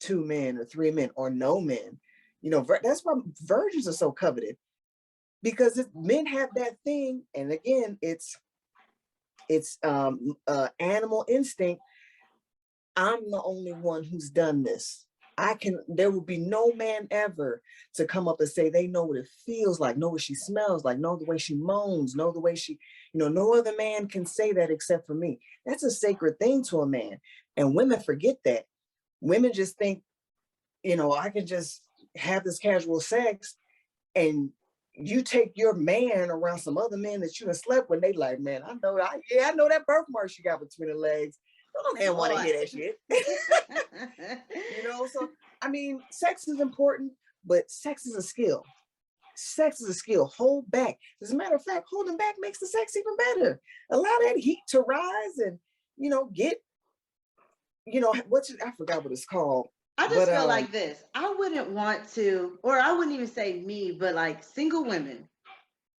2 men or 3 men or no men. That's why virgins are so coveted, because men have that thing. And again, it's animal instinct. I'm the only one who's done this. There will be no man ever to come up and say they know what it feels like, know what she smells like, know the way she moans, know the way she, no other man can say that except for me. That's a sacred thing to a man. And women forget that. Women just think, I can just have this casual sex, and you take your man around some other men that you have slept with, they like, man, I know that birthmark she got between her legs. Don't man want to hear that shit. So I mean, sex is important, but sex is a skill. Sex is a skill. Hold back. As a matter of fact, holding back makes the sex even better. Allow that heat to rise and get I forgot what it's called. I just feel like this. I wouldn't want to, or I wouldn't even say me, but like single women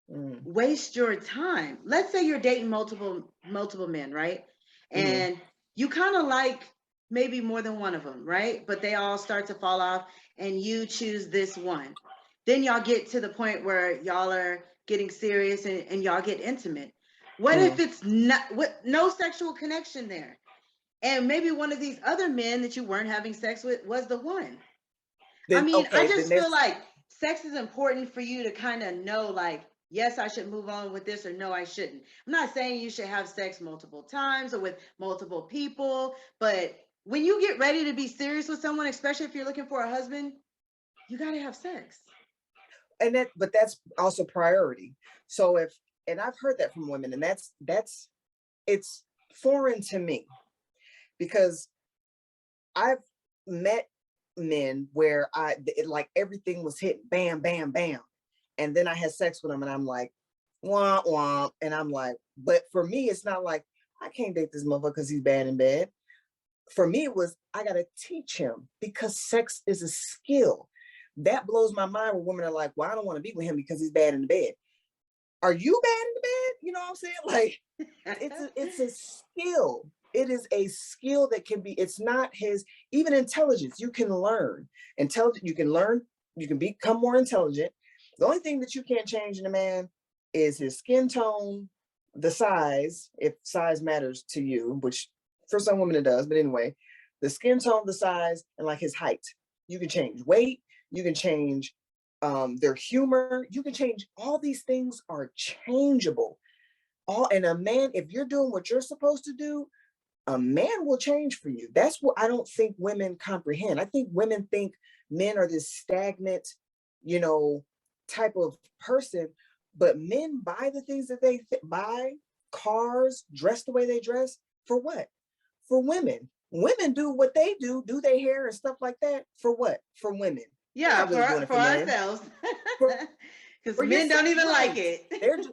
waste your time. Let's say you're dating multiple men, right? And you kind of like maybe more than one of them, right? But they all start to fall off and you choose this one. Then y'all get to the point where y'all are getting serious and y'all get intimate. What if it's no sexual connection there? And maybe one of these other men that you weren't having sex with was the one. I just feel like sex is important for you to kind of know, like, yes, I should move on with this, or no, I shouldn't. I'm not saying you should have sex multiple times or with multiple people, but when you get ready to be serious with someone, especially if you're looking for a husband, you got to have sex. But that's also priority. So and I've heard that from women, and it's foreign to me, because I've met men where like everything was hit bam, bam, bam. And then I had sex with them and I'm like, wah, wah. And I'm like, but for me, it's not like I can't date this motherfucker because he's bad in bed. For me, it was, I got to teach him, because sex is a skill. That blows my mind when women are like, well, I don't want to be with him because he's bad in the bed. Are you bad in the bed? You know what I'm saying? Like, it's a skill. It is a skill that can be, it's not even intelligence. You can learn. You can learn, you can become more intelligent. The only thing that you can't change in a man is his skin tone, the size, if size matters to you, which for some women it does, but anyway, the skin tone, the size, and like his height. You can change weight, you can change their humor, you can change. All these things are changeable. And a man, if you're doing what you're supposed to do, a man will change for you. That's what I don't think women comprehend. I think women think men are this stagnant, type of person, but men buy the things that they buy, cars, dress the way they dress, for what? For women. Women do what they do their hair and stuff like that. For what? For women. Yeah, really for ourselves. Because men don't even like it. They're just,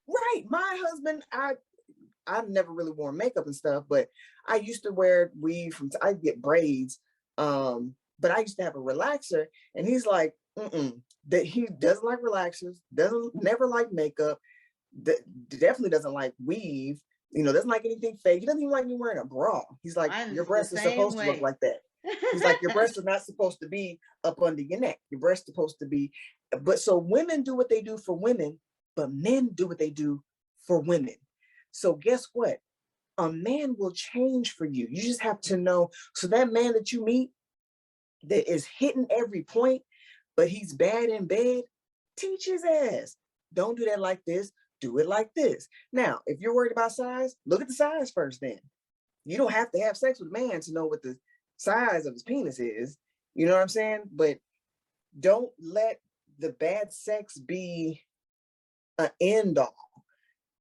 right. My husband, I've never really worn makeup and stuff, but I used to wear weave I get braids. But I used to have a relaxer, and he's like, that he doesn't like relaxers, never like makeup, definitely doesn't like weave, doesn't like anything fake. He doesn't even like me wearing a bra. He's like, your breasts are supposed to look like that. He's like, your breasts are not supposed to be up under your neck. Your breasts are supposed to be, but so women do what they do for women, but men do what they do for women. So guess what? A man will change for you. You just have to know. So that man that you meet that is hitting every point, but he's bad in bed, teach his ass. Don't do that like this. do it like this. Now, if you're worried about size, look at the size first then. You don't have to have sex with a man to know what the size of his penis is. You know what I'm saying? But don't let the bad sex be an end all.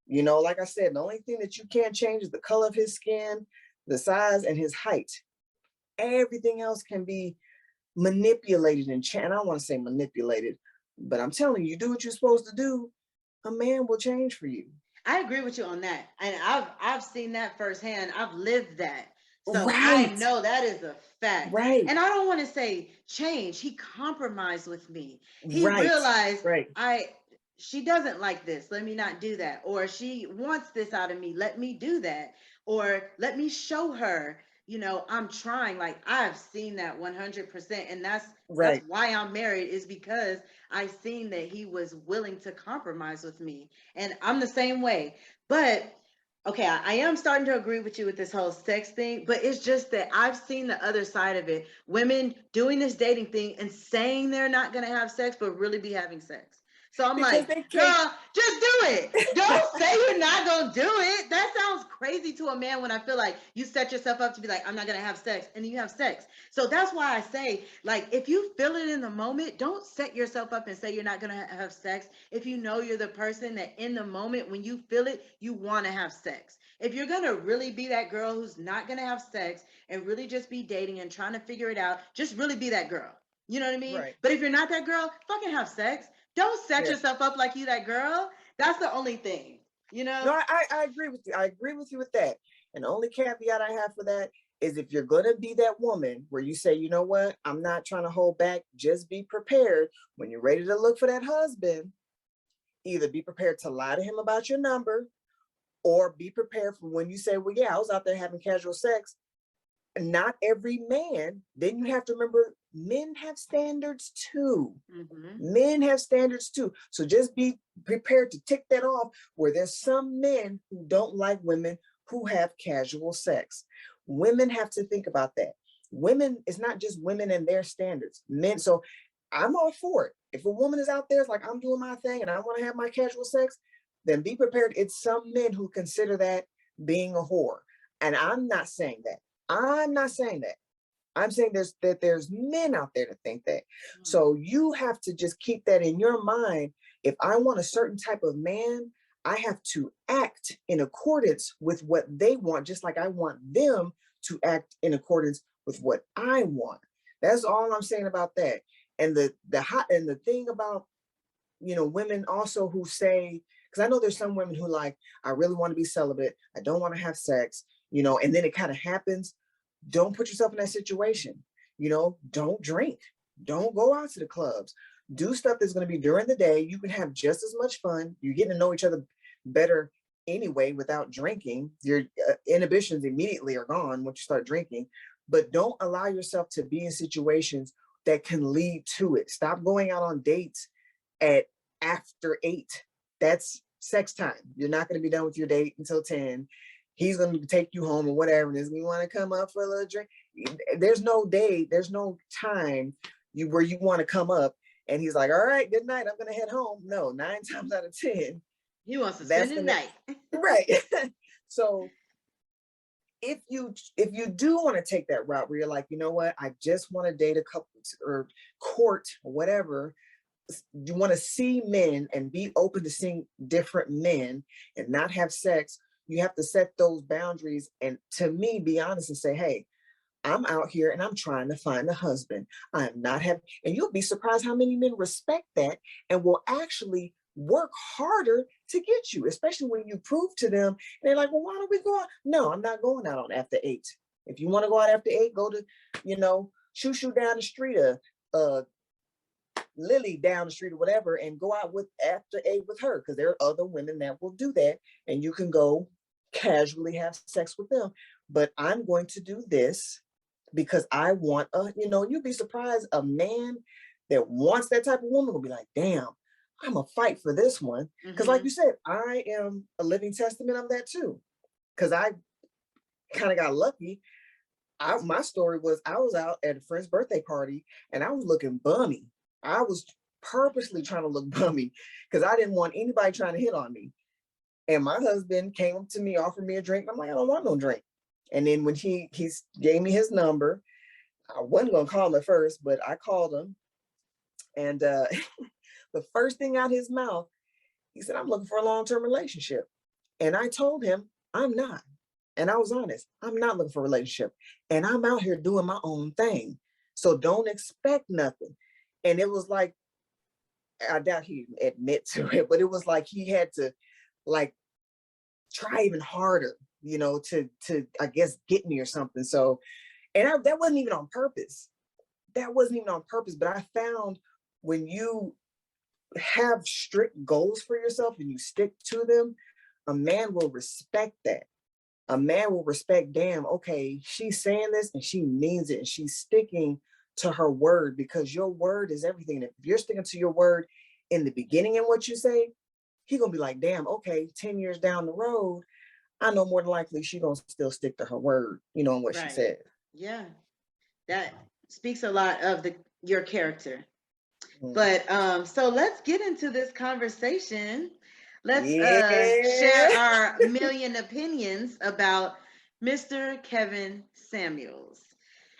You know, like I said, the only thing that you can't change is the color of his skin, the size, and his height. Everything else can be manipulated and I don't want to say manipulated, but I'm telling you, you do what you're supposed to do, a man will change for you. I agree with you on that. And I've seen that firsthand. I've lived that. So I Right, know that is a fact. right, And I don't want to say change. He compromised with me. He right, realized right. she doesn't like this. Let me not do that. Or she wants this out of me. Let me do that. Or let me show her, I'm trying. Like I've seen that 100%. And that's Right. why I'm married, is because I seen that he was willing to compromise with me. And I'm the same way. But okay, I am starting to agree with you with this whole sex thing, but it's just that I've seen the other side of it. Women doing this dating thing and saying they're not going to have sex, but really be having sex. So I'm Because like, they can't. girl, just do it. Don't say you're not going to do it. That sounds crazy to a man when I feel like you set yourself up to be like, I'm not going to have sex, and then you have sex. So that's why I say, like, if you feel it in the moment, don't set yourself up and say you're not going to have sex. If you know you're the person that in the moment when you feel it, you want to have sex. If you're going to really be that girl who's not going to have sex and really just be dating and trying to figure it out, just really be that girl. You know what I mean? Right. But if you're not that girl, fucking have sex. Don't set Yeah. yourself up like you that girl. That's the only thing, you No, know? I agree with you. I agree with you with that. And the only caveat I have for that is if you're going to be that woman where you say, you know what, I'm not trying to hold back, just be prepared when you're ready to look for that husband. Either be prepared to lie to him about your number, or be prepared for when you say, well, yeah, I was out there having casual sex. Not every man, then you have to remember men have standards too. Mm-hmm. Men have standards too. So just be prepared to tick that off where there's some men who don't like women who have casual sex. Women have to think about that. Women, it's not just women and their standards. Men, so I'm all for it. If a woman is out there, it's like I'm doing my thing and I want to have my casual sex, then be prepared. It's some men who consider that being a whore. And I'm not saying that. I'm not saying that. I'm saying there's men out there to think that. So you have to just keep that in your mind. If I want a certain type of man, I have to act in accordance with what they want, just like I want them to act in accordance with what I want. That's all I'm saying about that. And the thing about, women also who say, because I know there's some women who like, I really want to be celibate, I don't want to have sex, and then it kind of happens. Don't put yourself in that situation. Don't drink. Don't go out to the clubs. Do stuff that's going to be during the day. You can have just as much fun. You're getting to know each other better anyway without drinking. Your inhibitions immediately are gone once you start drinking. But don't allow yourself to be in situations that can lead to it. Stop going out on dates at after 8. That's sex time. You're not going to be done with your date until 10. He's going to take you home or whatever. And you want to come up for a little drink. There's no day, there's no time where you want to come up and he's like, all right, good night, I'm going to head home. No, 9 times out of 10, He wants to that's spend the gonna, night. right. So if you do want to take that route where you're like, you know what, I just want to date a couple or court or whatever, you want to see men and be open to seeing different men and not have sex, you have to set those boundaries and, to me, be honest and say, hey, I'm out here and I'm trying to find a husband. I'm not having, and you'll be surprised how many men respect that and will actually work harder to get you, especially when you prove to them. And they're like, well, why don't we go out? No, I'm not going out on after 8. If you want to go out after 8, go to, shoo down the street, Lily down the street or whatever, and go out with after 8 with her, because there are other women that will do that and you can go casually have sex with them. But I'm going to do this because I want you'd be surprised, a man that wants that type of woman will be like, damn, I'm a fight for this one. Because like you said, I am a living testament of that too. Because I kind of got lucky. My story was I was out at a friend's birthday party and I was looking bummy. I was purposely trying to look bummy because I didn't want anybody trying to hit on me. And my husband came up to me, offered me a drink. I'm like, I don't want no drink. And then when he gave me his number, I wasn't gonna call him at first, but I called him, and the first thing out his mouth, he said, "I'm looking for a long-term relationship." And I told him, I'm not. And I was honest, I'm not looking for a relationship. And I'm out here doing my own thing. So don't expect nothing. And it was like, I doubt he'd admit to it, but it was like he had to like try even harder, to I guess get me or something. So, and that wasn't even on purpose. That wasn't even on purpose. But I found when you have strict goals for yourself and you stick to them, a man will respect that. A man will respect, damn, okay, she's saying this and she means it and she's sticking to her word, because your word is everything. And if you're sticking to your word in the beginning and what you say, he gonna be like, damn, okay, 10 years down the road, I know more than likely she gonna still stick to her word, and what she Right. said. Yeah. That speaks a lot of your character. Mm. But so let's get into this conversation. Let's share Yeah. our million opinions about Mr. Kevin Samuels.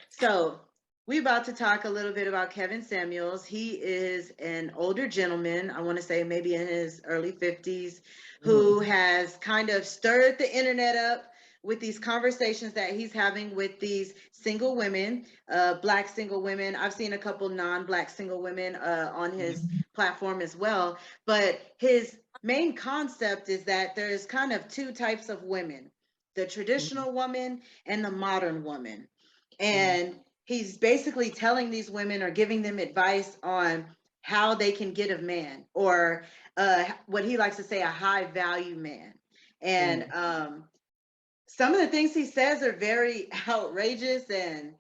So we're about to talk a little bit about Kevin Samuels. He is an older gentleman, I want to say maybe in his early 50s, who Mhm. has kind of stirred the internet up with these conversations that he's having with these single women, Black single women. I've seen a couple non-Black single women on his platform as well. But his main concept is that there's kind of two types of women: the Mhm. traditional woman and the modern woman. Mhm. And he's basically telling these women or giving them advice on how they can get a man, or what he likes to say, a high value man. And Mhm. some of the things he says are very outrageous, and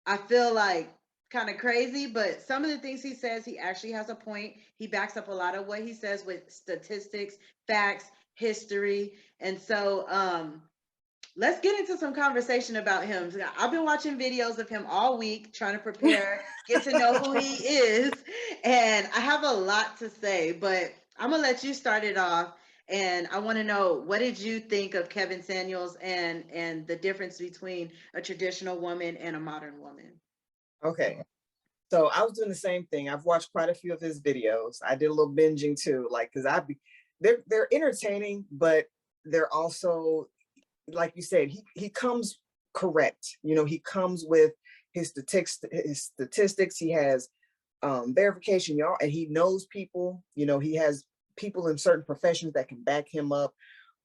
I feel like kind of crazy, but some of the things he says, he actually has a point. He backs up a lot of what he says with statistics, facts, history. And so let's get into some conversation about him. I've been watching videos of him all week, trying to prepare, get to know who he is. And I have a lot to say, but I'm going to let you start it off. And I want to know, what did you think of Kevin Samuels and the difference between a traditional woman and a modern woman? Okay. So I was doing the same thing. I've watched quite a few of his videos. I did a little binging too, like, because they're entertaining, but they're also, like you said, he comes correct. He comes with his statistics. He has verification, y'all, and he knows people. He has people in certain professions that can back him up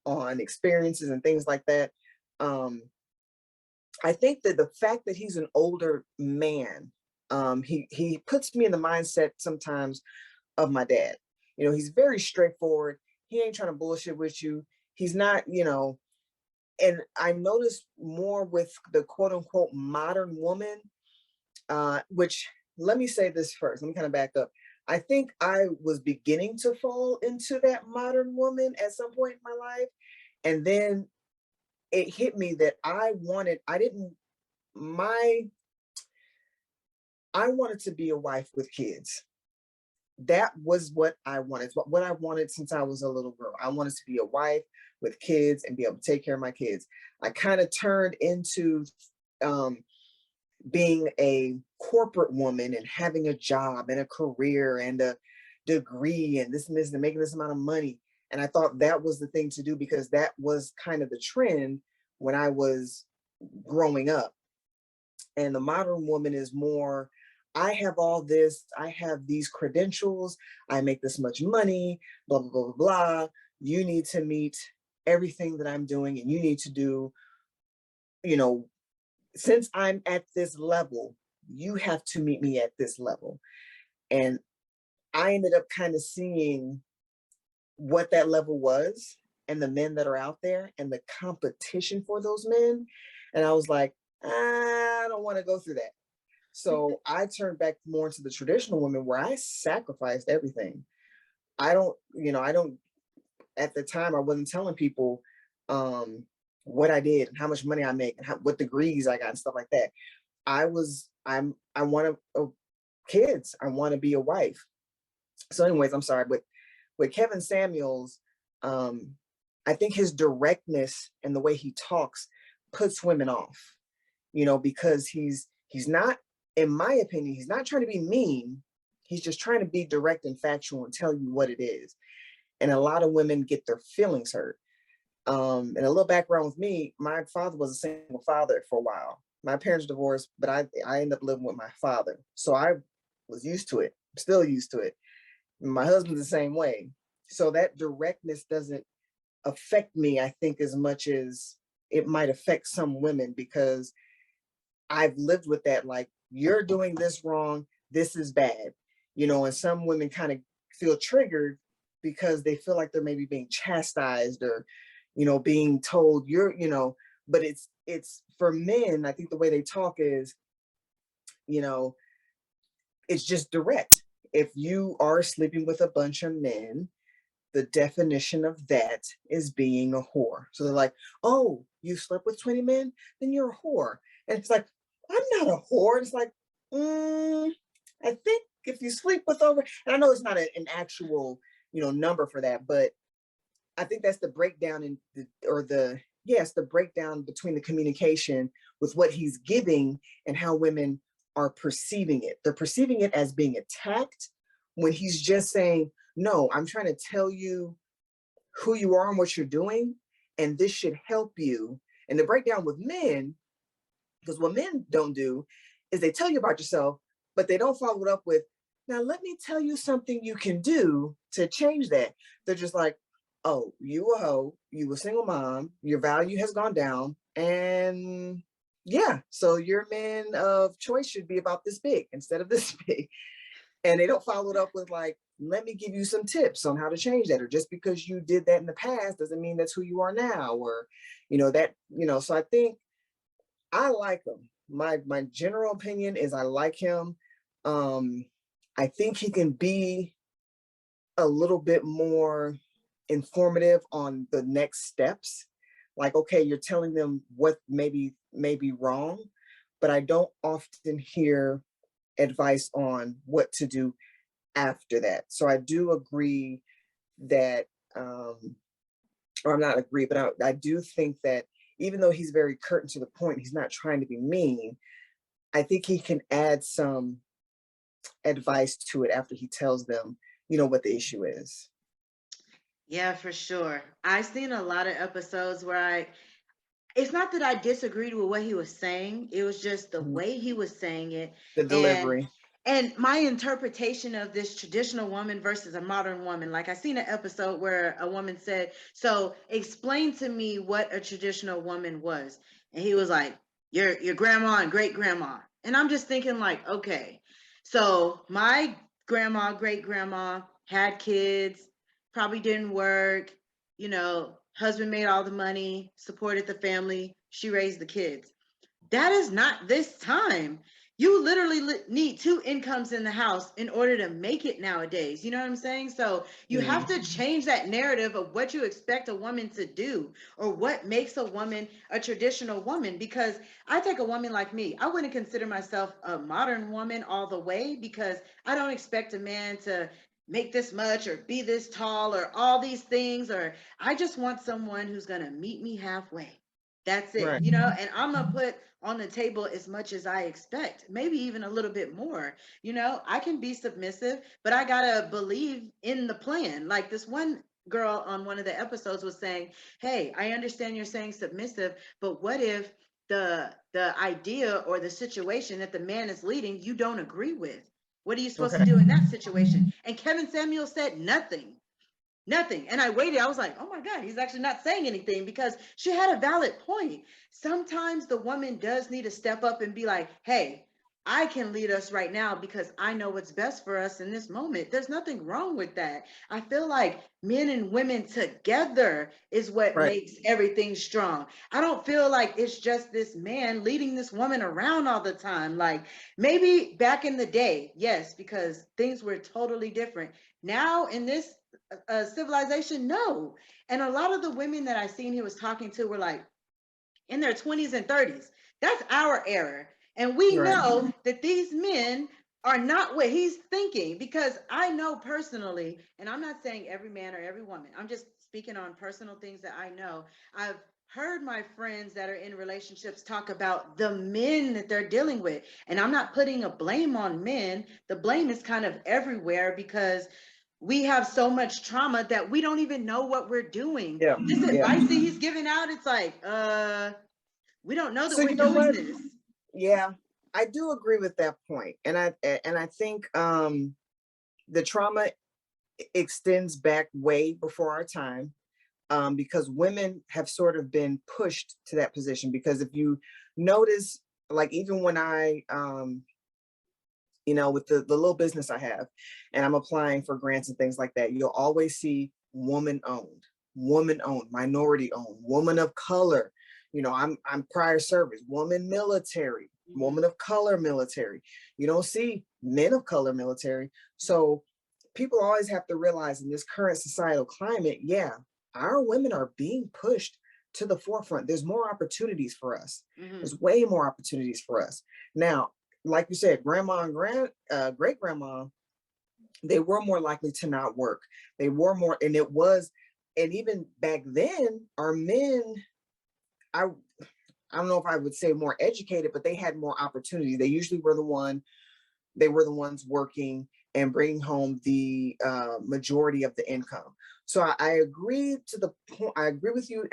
on experiences and things like that. Um, I think that the fact that he's an older man, he puts me in the mindset sometimes of my dad. He's very straightforward. He ain't trying to bullshit with you. He's not, and I noticed more with the quote unquote modern woman, which, let me say this first. Let me kind of back up. I think I was beginning to fall into that modern woman at some point in my life. And then it hit me that my I wanted to be a wife with kids. That was what I wanted. What I wanted since I was a little girl. I wanted to be a wife with kids and be able to take care of my kids. I kind of turned into um, being a corporate woman and having a job and a career and a degree and this and making this amount of money. And I thought that was the thing to do, because that was kind of the trend when I was growing up. And the modern woman is more, I have all this, I have these credentials, I make this much money, blah, blah, blah, blah, blah. You need to meet everything that I'm doing, and you need to do, you know, since I'm at this level, you have to meet me at this level. And I ended up kind of seeing what that level was and the men that are out there and the competition for those men. And I was like, I don't want to go through that. So I turned back more into the traditional women where I sacrificed everything. I don't, at the time, I wasn't telling people um, what I did and how much money I make and what degrees I got and stuff like that. I want to, kids. I want to be a wife. So anyways, I'm sorry, but with Kevin Samuels, um, I think his directness and the way he talks puts women off, because he's not, in my opinion, he's not trying to be mean. He's just trying to be direct and factual and tell you what it is. And a lot of women get their feelings hurt. And a little background with me, my father was a single father for a while. My parents divorced, but I ended up living with my father. So I was used to it, still used to it. My husband's the same way. So that directness doesn't affect me, I think, as much as it might affect some women, because I've lived with that, like, you're doing this wrong, this is bad, and some women kind of feel triggered because they feel like they're maybe being chastised or, being told but it's for men, I think the way they talk is, you know, it's just direct. If you are sleeping with a bunch of men, the definition of that is being a whore. So they're like, oh, you slept with 20 men? Then you're a whore. And it's like, I'm not a whore. It's like, I think if you sleep with over, and I know it's not an actual, number for that, but I think that's the breakdown yes, the breakdown between the communication with what he's giving and how women are perceiving it. They're perceiving it as being attacked when he's just saying, no, I'm trying to tell you who you are and what you're doing, and this should help you. And the breakdown with men, because what men don't do is they tell you about yourself, but they don't follow it up with, now let me tell you something you can do to change that. They're just like, oh, you a hoe, you a single mom, your value has gone down, and yeah, so your man of choice should be about this big instead of this big. And they don't follow it up with, like, let me give you some tips on how to change that, or just because you did that in the past doesn't mean that's who you are now, or so I think I like him. My general opinion is I like him. um I think he can be a little bit more informative on the next steps. Like, okay, you're telling them what may be wrong, but I don't often hear advice on what to do after that. So I do agree that, or I'm not agree, but I do think that even though he's very curt and to the point, he's not trying to be mean. I think he can add some advice to it after he tells them, what the issue is. Yeah, for sure. I've seen a lot of episodes where it's not that I disagreed with what he was saying. It was just the Mhm. way he was saying it. The And delivery. and my interpretation of this traditional woman versus a modern woman. Like I seen an episode where a woman said, so explain to me what a traditional woman was. And he was like, your grandma and great grandma. And I'm just thinking like, okay, so my grandma, great grandma had kids, probably didn't work, husband made all the money, supported the family, she raised the kids. That is not this time. You literally need two incomes in the house in order to make it nowadays. You know what I'm saying? So you have to Mhm. change that narrative of what you expect a woman to do or what makes a woman a traditional woman. Because I take a woman like me, I wouldn't consider myself a modern woman all the way because I don't expect a man to make this much or be this tall or all these things, or I just want someone who's going to meet me halfway. That's it, Right. and I'm gonna put on the table as much as I expect, maybe even a little bit more. I can be submissive, but I gotta believe in the plan. Like this one girl on one of the episodes was saying, hey, I understand you're saying submissive, but what if the idea or the situation that the man is leading you don't agree with? What are you supposed to Okay. do in that situation? And Kevin Samuel said nothing. Nothing. And I waited. I was like, oh my God, he's actually not saying anything because she had a valid point. Sometimes the woman does need to step up and be like, hey, I can lead us right now because I know what's best for us in this moment. There's nothing wrong with that. I feel like men and women together is what Right. makes everything strong. I don't feel like it's just this man leading this woman around all the time. Like maybe back in the day, yes, because things were totally different. Now in this civilization, no. And a lot of the women that I seen he was talking to were like in their 20s and 30s. That's our era. And we Right. know that these men are not what he's thinking. Because I know personally, and I'm not saying every man or every woman, I'm just speaking on personal things that I know. I've heard my friends that are in relationships talk about the men that they're dealing with. And I'm not putting a blame on men. The blame is kind of everywhere because we have so much trauma that we don't even know what we're doing. Yeah, This yeah. advice that he's giving out, it's like, we don't know that So we're you know doing what? this. Yeah, I do agree with that point, and I think the trauma extends back way before our time, because women have sort of been pushed to that position. Because if you notice, like even when I with the little business I have, and I'm applying for grants and things like that, you'll always see woman owned, minority owned, woman of color. I'm prior service, woman military, woman of color military. You don't see men of color military. So people always have to realize in this current societal climate, yeah, our women are being pushed to the forefront. There's more opportunities for us. There's way more opportunities for us. Now, like you said, grandma and great grandma, they were more likely to not work. They were more, and even back then, our men, I I don't know if I would say more educated, but they had more opportunity. They usually they were the ones working and bringing home the majority of the income. So I agree to the point. I agree with you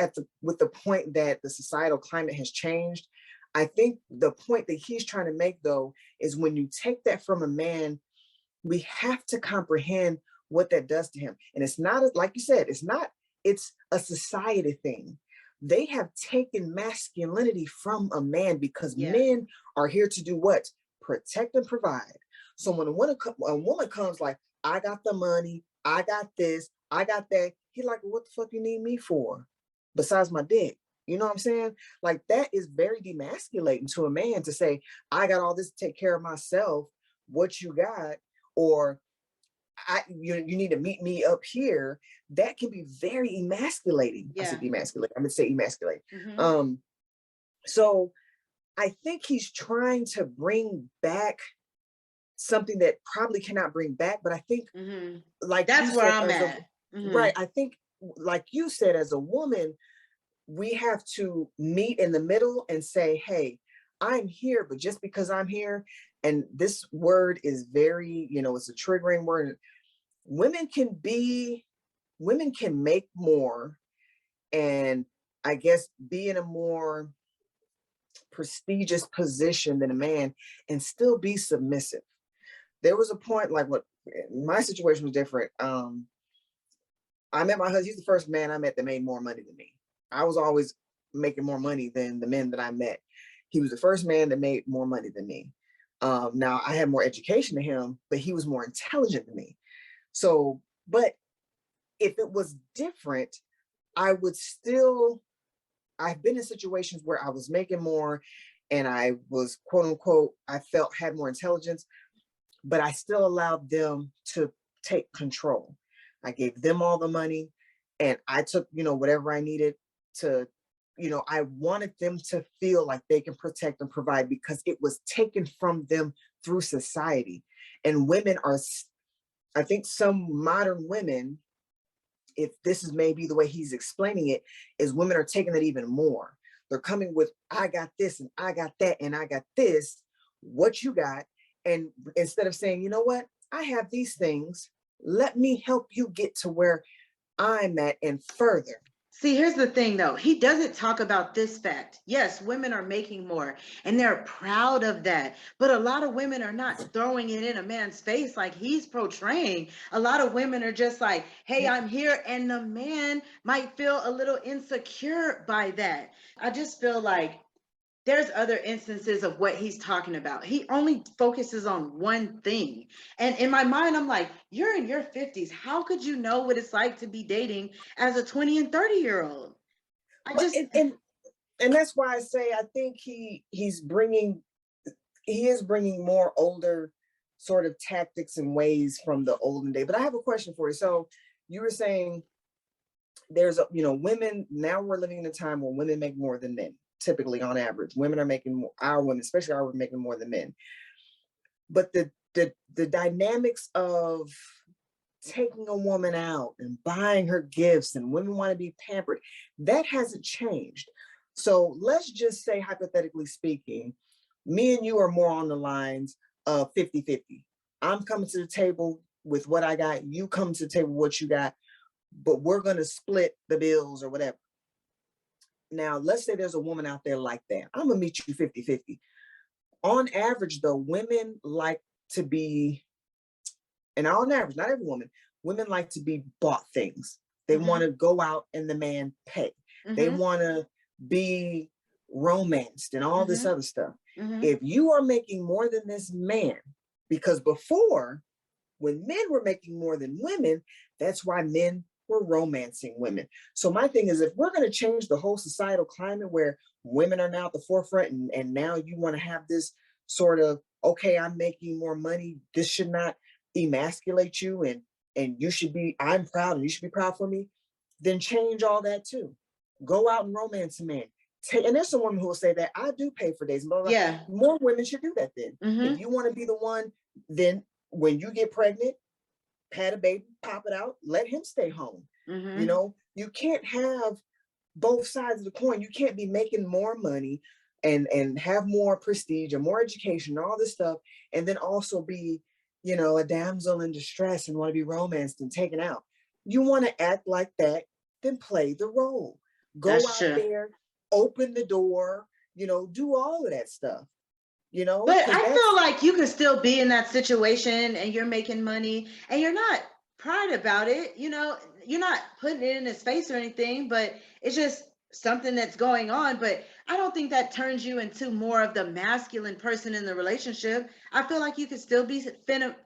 with the point that the societal climate has changed. I think the point that he's trying to make, though, is when you take that from a man, we have to comprehend what that does to him. And it's not, like you said, it's a society thing. They have taken masculinity from a man because Yeah. men are here to do what? Protect and provide. So when a woman comes like, I got the money, I got this, I got that, he like, well, what the fuck you need me for? Besides my dick. You know what I'm saying? Like that is very demasculating to a man to say, I got all this to take care of myself. What you got? Or you need to meet me up here. That can be very emasculating. I said Yeah. demasculating. I'm gonna say emasculate. Mm-hmm. So I think he's trying to bring back something that probably cannot bring back. But I think, Mm-hmm. like you That's where said, I'm at. Mm-hmm. right, I think, like you said, as a woman, we have to meet in the middle and say, hey, I'm here, but just because I'm here, and this word is very, it's a triggering word. Women can make more, and I guess be in a more prestigious position than a man and still be submissive. There was a point, like, what my situation was different. I met my husband. He's the first man I met that made more money than me. I was always making more money than the men that I met. He was the first man that made more money than me. Now I had more education than him, but he was more intelligent than me. So, but if it was different, I would still, I've been in situations where I was making more and I was, quote unquote, I felt had more intelligence, but I still allowed them to take control. I gave them all the money and I took, whatever I needed to, I wanted them to feel like they can protect and provide because it was taken from them through society. And women are, I think some modern women, if this is maybe the way he's explaining it, is women are taking it even more. They're coming with, I got this and I got that and I got this, what you got? And instead of saying, you know what, I have these things, let me help you get to where I'm at and further. See, here's the thing though. He doesn't talk about this fact. Yes, women are making more and they're proud of that. But a lot of women are not throwing it in a man's face like he's portraying. A lot of women are just like, hey, I'm here. And the man might feel a little insecure by that. I just feel like there's other instances of what he's talking about. He only focuses on one thing. And in my mind, I'm like, you're in your 50s. How could you know what it's like to be dating as a 20 and 30-year-old? I But just, and that's why I say I think he is bringing more older sort of tactics and ways from the olden day. But I have a question for you. So you were saying there's women, now we're living in a time where women make more than men. Typically, on average, women are making more, our women, especially our women, making more than men. But the dynamics of taking a woman out and buying her gifts and women want to be pampered, that hasn't changed. So let's just say, hypothetically speaking, me and you are more on the lines of 50-50. I'm coming to the table with what I got, you come to the table with what you got, but we're going to split the bills or whatever. Now, let's say there's a woman out there like that. I'm going to meet you 50-50. On average, though, women like to be, and on average, not every woman, women like to be bought things. They want to go out and the man pay. They want to be romanced and all this other stuff. If you are making more than this man, because before, when men were making more than women, that's why men were romancing women. So my thing is, if we're going to change the whole societal climate where women are now at the forefront, and now you want to have this sort of, okay, I'm making more money, this should not emasculate you, and you should be, I'm proud and you should be proud for me, then change all that too. Go out and romance a man. And there's some women who will say that I do pay for days. Yeah. More women should do that then. If you want to be the one, then when you get pregnant, had a baby, pop it out, let him stay home. You know, you can't have both sides of the coin. You can't be making more money and have more prestige and more education and all this stuff, and then also be, you know, a damsel in distress and want to be romanced and taken out. You want to act like that, then play the role. Go That's out true. there, open the door, you know, do all of that stuff. You know, but I feel like you could still be in that situation and you're making money and you're not proud about it. You know, you're not putting it in his face or anything, but it's just something that's going on. But I don't think that turns you into more of the masculine person in the relationship. I feel like you could still be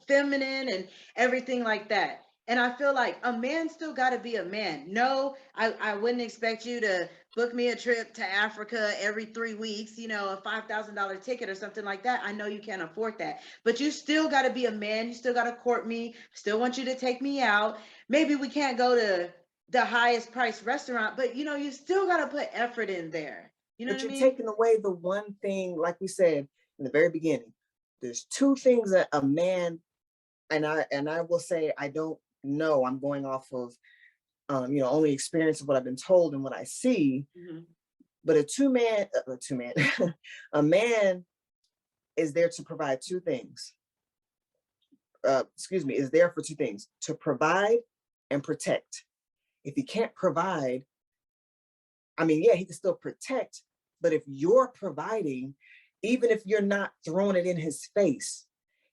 feminine and everything like that. And I feel like a man still got to be a man. No, I wouldn't expect you to book me a trip to Africa every 3 weeks, you know, a $5,000 ticket or something like that. I know you can't afford that, but you still got to be a man. You still got to court me. Still want you to take me out. Maybe we can't go to the highest priced restaurant, but you know, you still got to put effort in there. You know but what I you're mean? taking away the one thing, like we said in the very beginning. There's two things that a man, and I will say, I don't know, I'm going off of you know, only experience of what I've been told and what I see. But a man is there to provide two things. Is there for two things: to provide and protect. If he can't provide, I mean, yeah, he can still protect, but if you're providing, even if you're not throwing it in his face,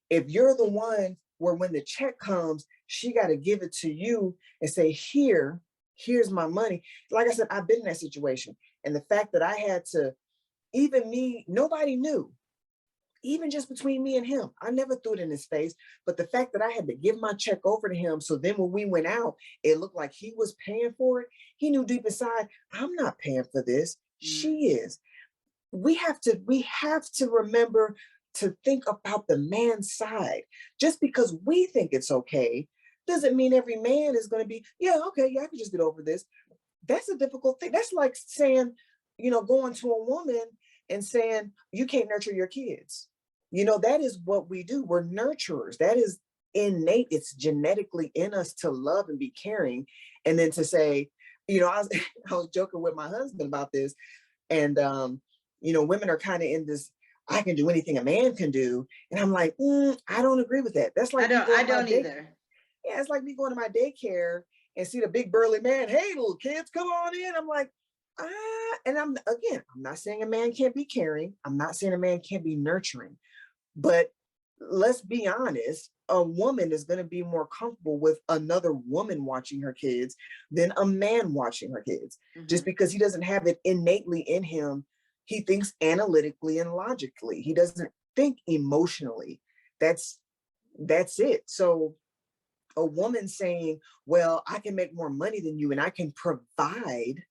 if you're the one where when the check comes, she got to give it to you and say, here's my money. Like I said, I've been in that situation. And the fact that I had to, even me, nobody knew, even just between me and him, I never threw it in his face. But the fact that I had to give my check over to him, so then when we went out, it looked like he was paying for it. He knew deep inside, I'm not paying for this. She is. We have to remember to think about the man's side. Just because we think it's okay doesn't mean every man is going to be, yeah, okay, yeah, I can just get over this. That's a difficult thing. That's like saying, you know, going to a woman and saying, you can't nurture your kids. You know, that is what we do. We're nurturers. That is innate. It's genetically in us to love and be caring. And then to say, you know, I was joking with my husband about this. And, you know, women are kind of in this, I can do anything a man can do. And I'm like, I don't agree with that. That's like I don't either. Yeah, it's like me going to my daycare and see the big burly man. Hey, little kids, come on in. I'm like, and I'm not saying a man can't be caring. I'm not saying a man can't be nurturing. But let's be honest, a woman is going to be more comfortable with another woman watching her kids than a man watching her kids, just because he doesn't have it innately in him. He thinks analytically and logically. He doesn't think emotionally. That's it. So a woman saying, well, I can make more money than you and I can provide.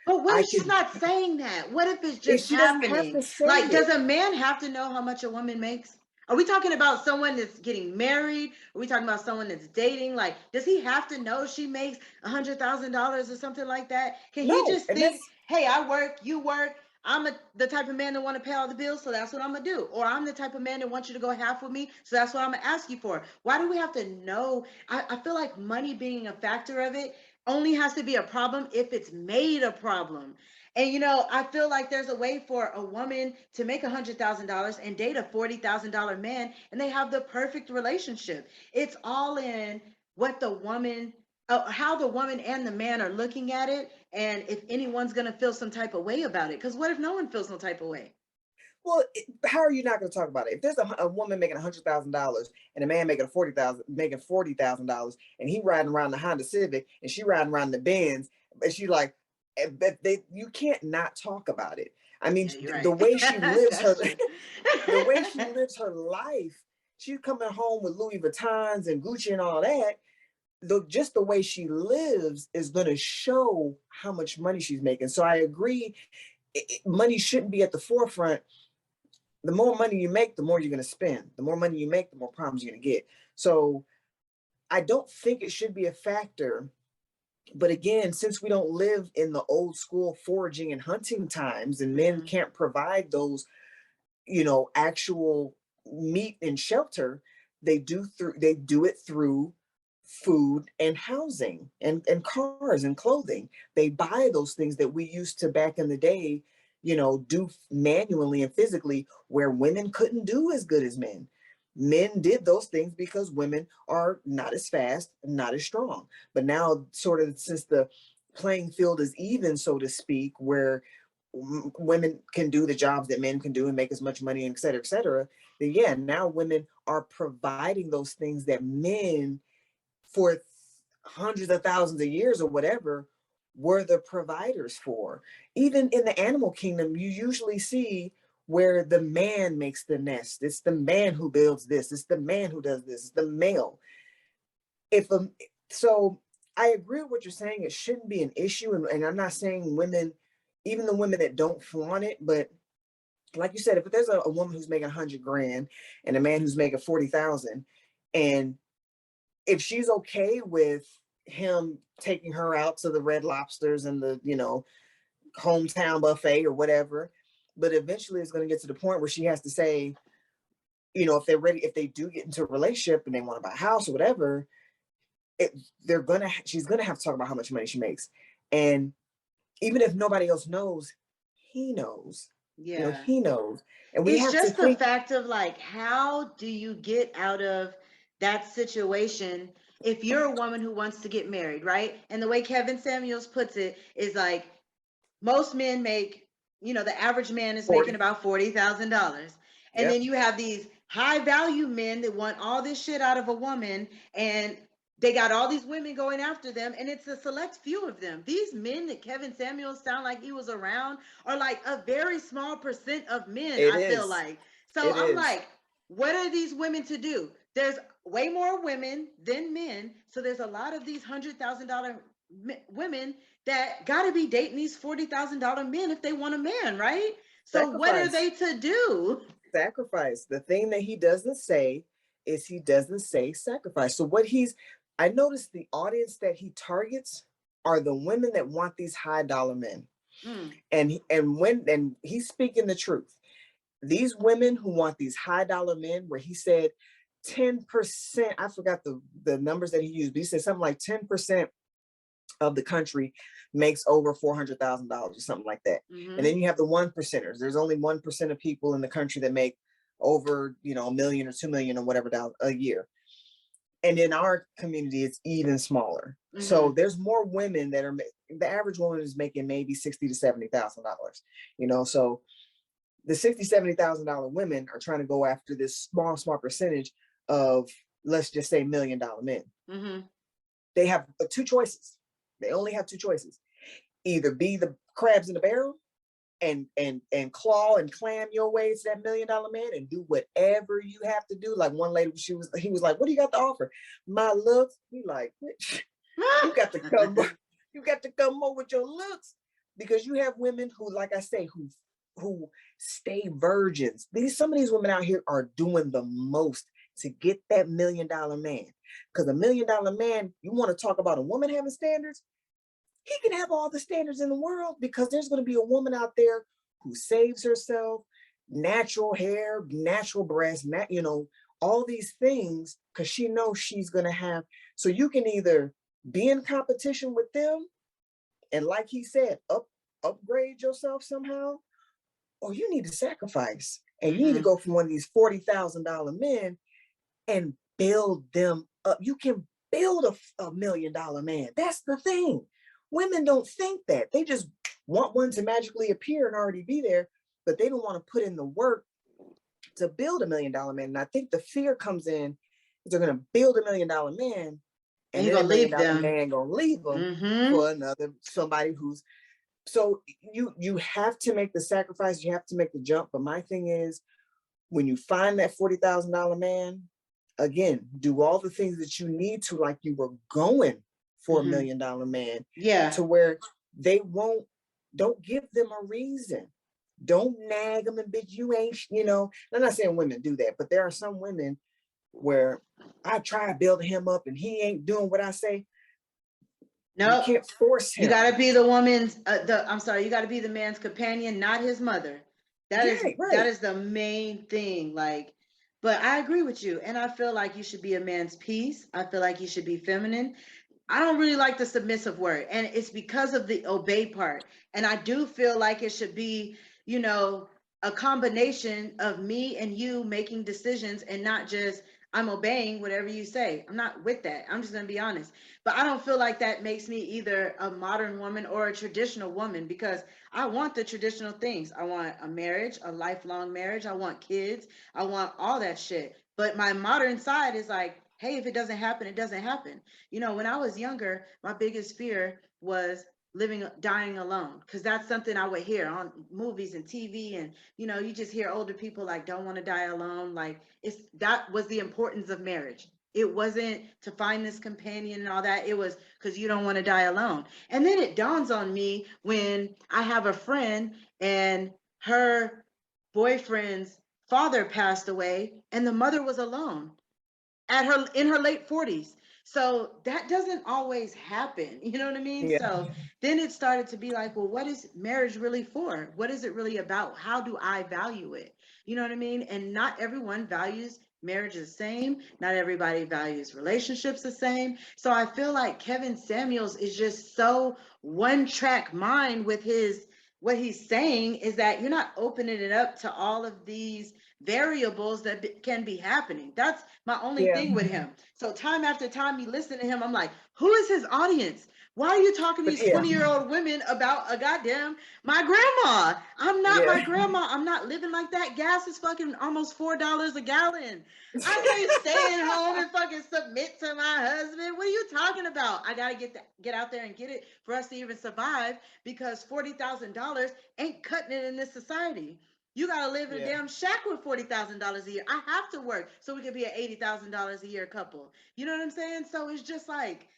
But what if she's not saying that? What if it's just She doesn't have happening? to say Like, it. does a man have to know how much a woman makes? Are we talking about someone that's getting married? Are we talking about someone that's dating? Like, does he have to know she makes $100,000 or something like that? Can he No, just and think, that's hey, I work, you work, the type of man that want to pay all the bills, so that's what I'm gonna do. Or I'm the type of man that wants you to go half with me, so that's what I'm gonna ask you for. Why do we have to know? I feel like money being a factor of it only has to be a problem if it's made a problem. And I feel like there's a way for a woman to make $100,000 and date a $40,000 man, and they have the perfect relationship. It's all in what the woman, how the woman and the man are looking at it, and if anyone's gonna feel some type of way about it. Because what if no one feels no type of way? Well, how are you not going to talk about it? If there's a woman making $100,000 and a man making $40,000, and he riding around the Honda Civic and she riding around the Benz, and she like, you can't not talk about it. I mean, Yeah, you're the right. way she lives her, That's true. the way she lives her life, she's coming home with Louis Vuittons and Gucci and all that. Just the way she lives is going to show how much money she's making. So I agree, money shouldn't be at the forefront. The more money you make, the more you're going to spend. The more money you make, the more problems you're going to get. So I don't think it should be a factor. But again, since we don't live in the old school foraging and hunting times, and men Mhm. can't provide those, actual meat and shelter, they do it through food and housing and cars and clothing. They buy those things that we used to back in the day, do manually and physically, where women couldn't do as good as men. Men did those things because women are not as fast, not as strong. But now, sort of, since the playing field is even, so to speak, where women can do the jobs that men can do and make as much money, et cetera, then yeah, now women are providing those things that men, for hundreds of thousands of years or whatever, were the providers for. Even in the animal kingdom, you usually see where the man makes the nest. It's the man who builds this. It's the man who does this. It's the male. If so, I agree with what you're saying. It shouldn't be an issue, and I'm not saying women, even the women that don't flaunt it, but like you said, if there's a woman who's making 100 grand and a man who's making 40,000, and if she's okay with him taking her out to the Red Lobsters and the, hometown buffet or whatever, but eventually it's going to get to the point where she has to say, if they're ready, if they do get into a relationship and they want to buy a house or whatever, she's gonna have to talk about how much money she makes. And even if nobody else knows, he knows. Yeah. He knows. And we It's have to just the think. fact of like, how do you get out of that situation if you're a woman who wants to get married, right? And the way Kevin Samuels puts it is like, most men make, the average man is making 40. about $40,000. And Yep. then you have these high value men that want all this shit out of a woman, and they got all these women going after them, and it's a select few of them. These men that Kevin Samuels sound like he was around are like a very small percent of men, It I feel is. like. So It I'm is. like, what are these women to do? There's way more women than men. So there's a lot of these $100,000 women that got to be dating these $40,000 men if they want a man, right? So what are Sacrifice. they to do? Sacrifice. The thing that he doesn't say is he doesn't say sacrifice. So I noticed the audience that he targets are the women that want these high dollar men. Mm, And he's speaking the truth. These women who want these high dollar men, where he said 10%, I forgot the numbers that he used, but he said something like 10% of the country makes over $400,000 or something like that. And mm-hmm. then you have the 1%ers. There's only 1% of people in the country that make over, a million or 2 million or whatever a year. And in our community, it's even smaller. So Mm-hmm. there's more women that are, the average woman is making maybe $60,000 to $70,000, so the $60,000 to $70,000 women are trying to go after this small percentage of, let's just say, $1 million men. Mm-hmm. They have two choices. They only have two choices: either be the crabs in the barrel and claw and clam your way to that $1 million man and do whatever you have to do. Like one lady, he was like, "What do you got to offer?" My looks. He like, you got to come, you got to come more with your looks, because you have women who, like I say, who stay virgins. Some of these women out here are doing the most to get that $1 million man. Because $1 million man, you want to talk about a woman having standards? He can have all the standards in the world, because there's going to be a woman out there who saves herself, natural hair, natural breasts, all these things, because she knows she's going to have. So you can either be in competition with them and, like he said, upgrade yourself somehow, or you need to sacrifice and you need to Mm-hmm. go from one of these $40,000 men and build them up. You can build a $1 million man. That's the thing. Women don't think that. They just want one to magically appear and already be there, but they don't want to put in the work to build $1 million man. And I think the fear comes in, they're going to build $1 million man, And and you're then gonna $1 million leave them. man gonna leave them Mm-hmm. for somebody who's. So you have to make the sacrifice, you have to make the jump. But my thing is, when you find that $40,000 man, again, do all the things that you need to, like you were going for $1 Mm-hmm. million man, Yeah. to where don't give them a reason. Don't nag them and bitch, you ain't, I'm not saying women do that, but there are some women where I try building him up and he ain't doing what I say. You Nope. can't force You him. got to be the woman's, I'm sorry, you got to be the man's companion, not his mother. That is, Yeah, that right. is the main thing. Like, but I agree with you. And I feel like you should be a man's piece. I feel like you should be feminine. I don't really like the submissive word, and it's because of the obey part. And I do feel like it should be, you know, a combination of me and you making decisions and not just I'm obeying whatever you say. I'm not with that. I'm just going to be honest. But I don't feel like that makes me either a modern woman or a traditional woman, because I want the traditional things. I want a marriage, a lifelong marriage. I want kids. I want all that shit. But my modern side is like, hey, if it doesn't happen, it doesn't happen. You know, when I was younger, my biggest fear was dying alone, because that's something I would hear on movies and TV. And, you know, you just hear older people like, don't want to die alone. Like, that was the importance of marriage. It wasn't to find this companion and all that. It was because you don't want to die alone. And then it dawns on me when I have a friend and her boyfriend's father passed away and the mother was alone in her late 40s. So that doesn't always happen. You know what I mean? Yeah. So then it started to be like, well, what is marriage really for? What is it really about? How do I value it? You know what I mean? And not everyone values marriage the same. Not everybody values relationships the same. So I feel like Kevin Samuels is just so one track mind with his, what he's saying is that you're not opening it up to all of these variables that can be happening. That's my only Yeah. thing with him. So time after time you listen to him, I'm like, who is his audience? Why are you talking to But these yeah. 20-year-old women about a goddamn my grandma? I'm not Yeah. my grandma. I'm not living like that. Gas is fucking almost $4 a gallon. I can't stay at home and fucking submit to my husband. What are you talking about? I gotta get out there and get it for us to even survive, because $40,000 ain't cutting it in this society. You gotta live in a Yeah. damn shack with $40,000 a year. I have to work so we could be an $80,000 a year couple. You know what I'm saying? So it's just like,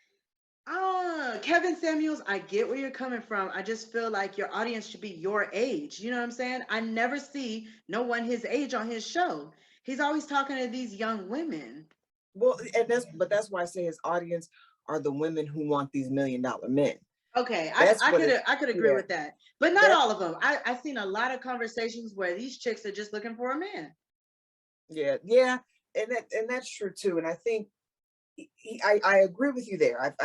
Kevin Samuels, I get where you're coming from. I just feel like your audience should be your age. You know what I'm saying? I never see no one his age on his show. He's always talking to these young women. Well, and that's why I say his audience are the women who want these $1 million men. Okay, That's I what could it. I could agree Yeah. with that, but not That. all of them. I've seen a lot of conversations where these chicks are just looking for a man. Yeah. Yeah. And that's true too. And I think I agree with you there.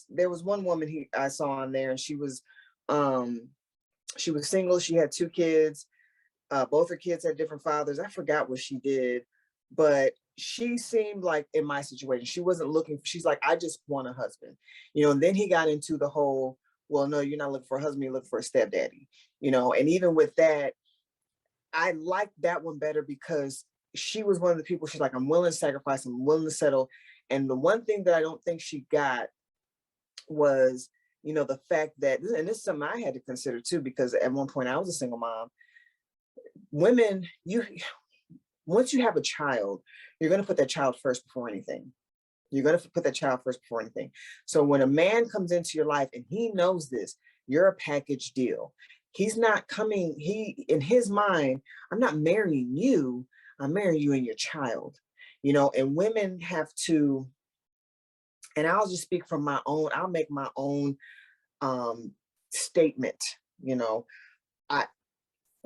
There was one woman I saw on there, and um she was single. She had 2 kids. Both her kids had different fathers. I forgot what she did, but she seemed like, in my situation, she wasn't looking. She's like, I just want a husband, And then he got into the whole, well, no, you're not looking for a husband. You're looking for a stepdaddy, And even with that, I liked that one better because she was one of the people. She's like, I'm willing to sacrifice. I'm willing to settle. And the one thing that I don't think she got was, the fact that, and this is something I had to consider too, because at one point I was a single mom. Women, once you have a child, you're going to put that child first before anything. You're going to put that child first before anything. So when a man comes into your life and he knows this, you're a package deal. He's not coming, in his mind, I'm not marrying you, I'm marrying you and your child. And women have to, and I'll just speak from I'll make my own statement. I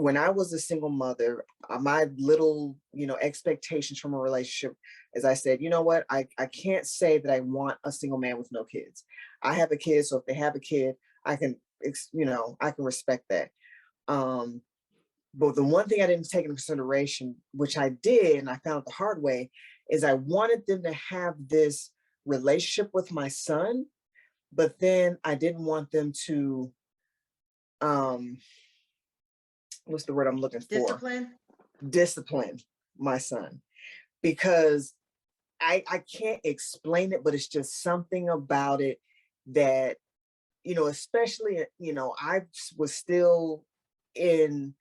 when I was a single mother, my little, expectations from a relationship, as I said, you know what, I can't say that I want a single man with no kids. I have a kid, so if they have a kid, I can, I can respect that. Um, but the one thing I didn't take into consideration, which I did, and I found it the hard way, is I wanted them to have this relationship with my son, but then I didn't want them to, um, what's the word I'm looking for? Discipline. Discipline my son, because I can't explain it, but it's just something about it that, especially, I was still in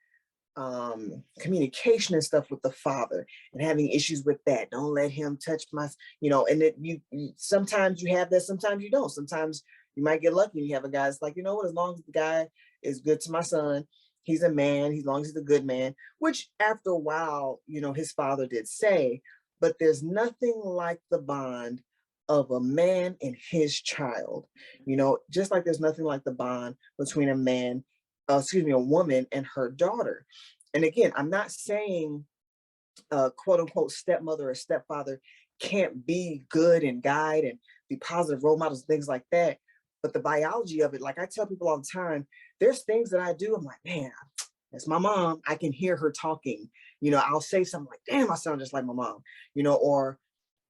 communication and stuff with the father and having issues with that. Don't let him touch my, and it, sometimes you have that, sometimes you don't. Sometimes you might get lucky and you have a guy that's like, you know what, as long as the guy is good to my son, he's a man, as long as he's a good man, which after a while, his father did say, but there's nothing like the bond of a man and his child, just like there's nothing like the bond between a woman and her daughter. And again, I'm not saying quote unquote stepmother or stepfather can't be good and guide and be positive role models, things like that. But the biology of it, like I tell people all the time, there's things that I do. I'm like, man, that's my mom. I can hear her talking. I'll say something like, damn, I sound just like my mom, or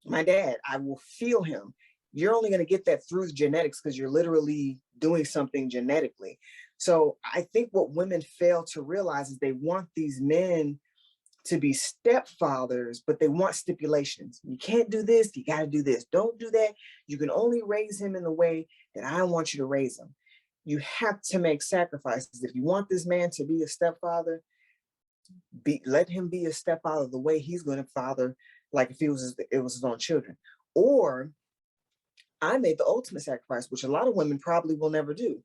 my dad, I will feel him. You're only going to get that through genetics because you're literally doing something genetically. So I think what women fail to realize is they want these men to be stepfathers, but they want stipulations. You can't do this. You got to do this. Don't do that. You can only raise him in the way that I want you to raise him. You have to make sacrifices. If you want this man to be a stepfather, let him be a stepfather the way he's going to father, like if it was his own children. Or I made the ultimate sacrifice, which a lot of women probably will never do.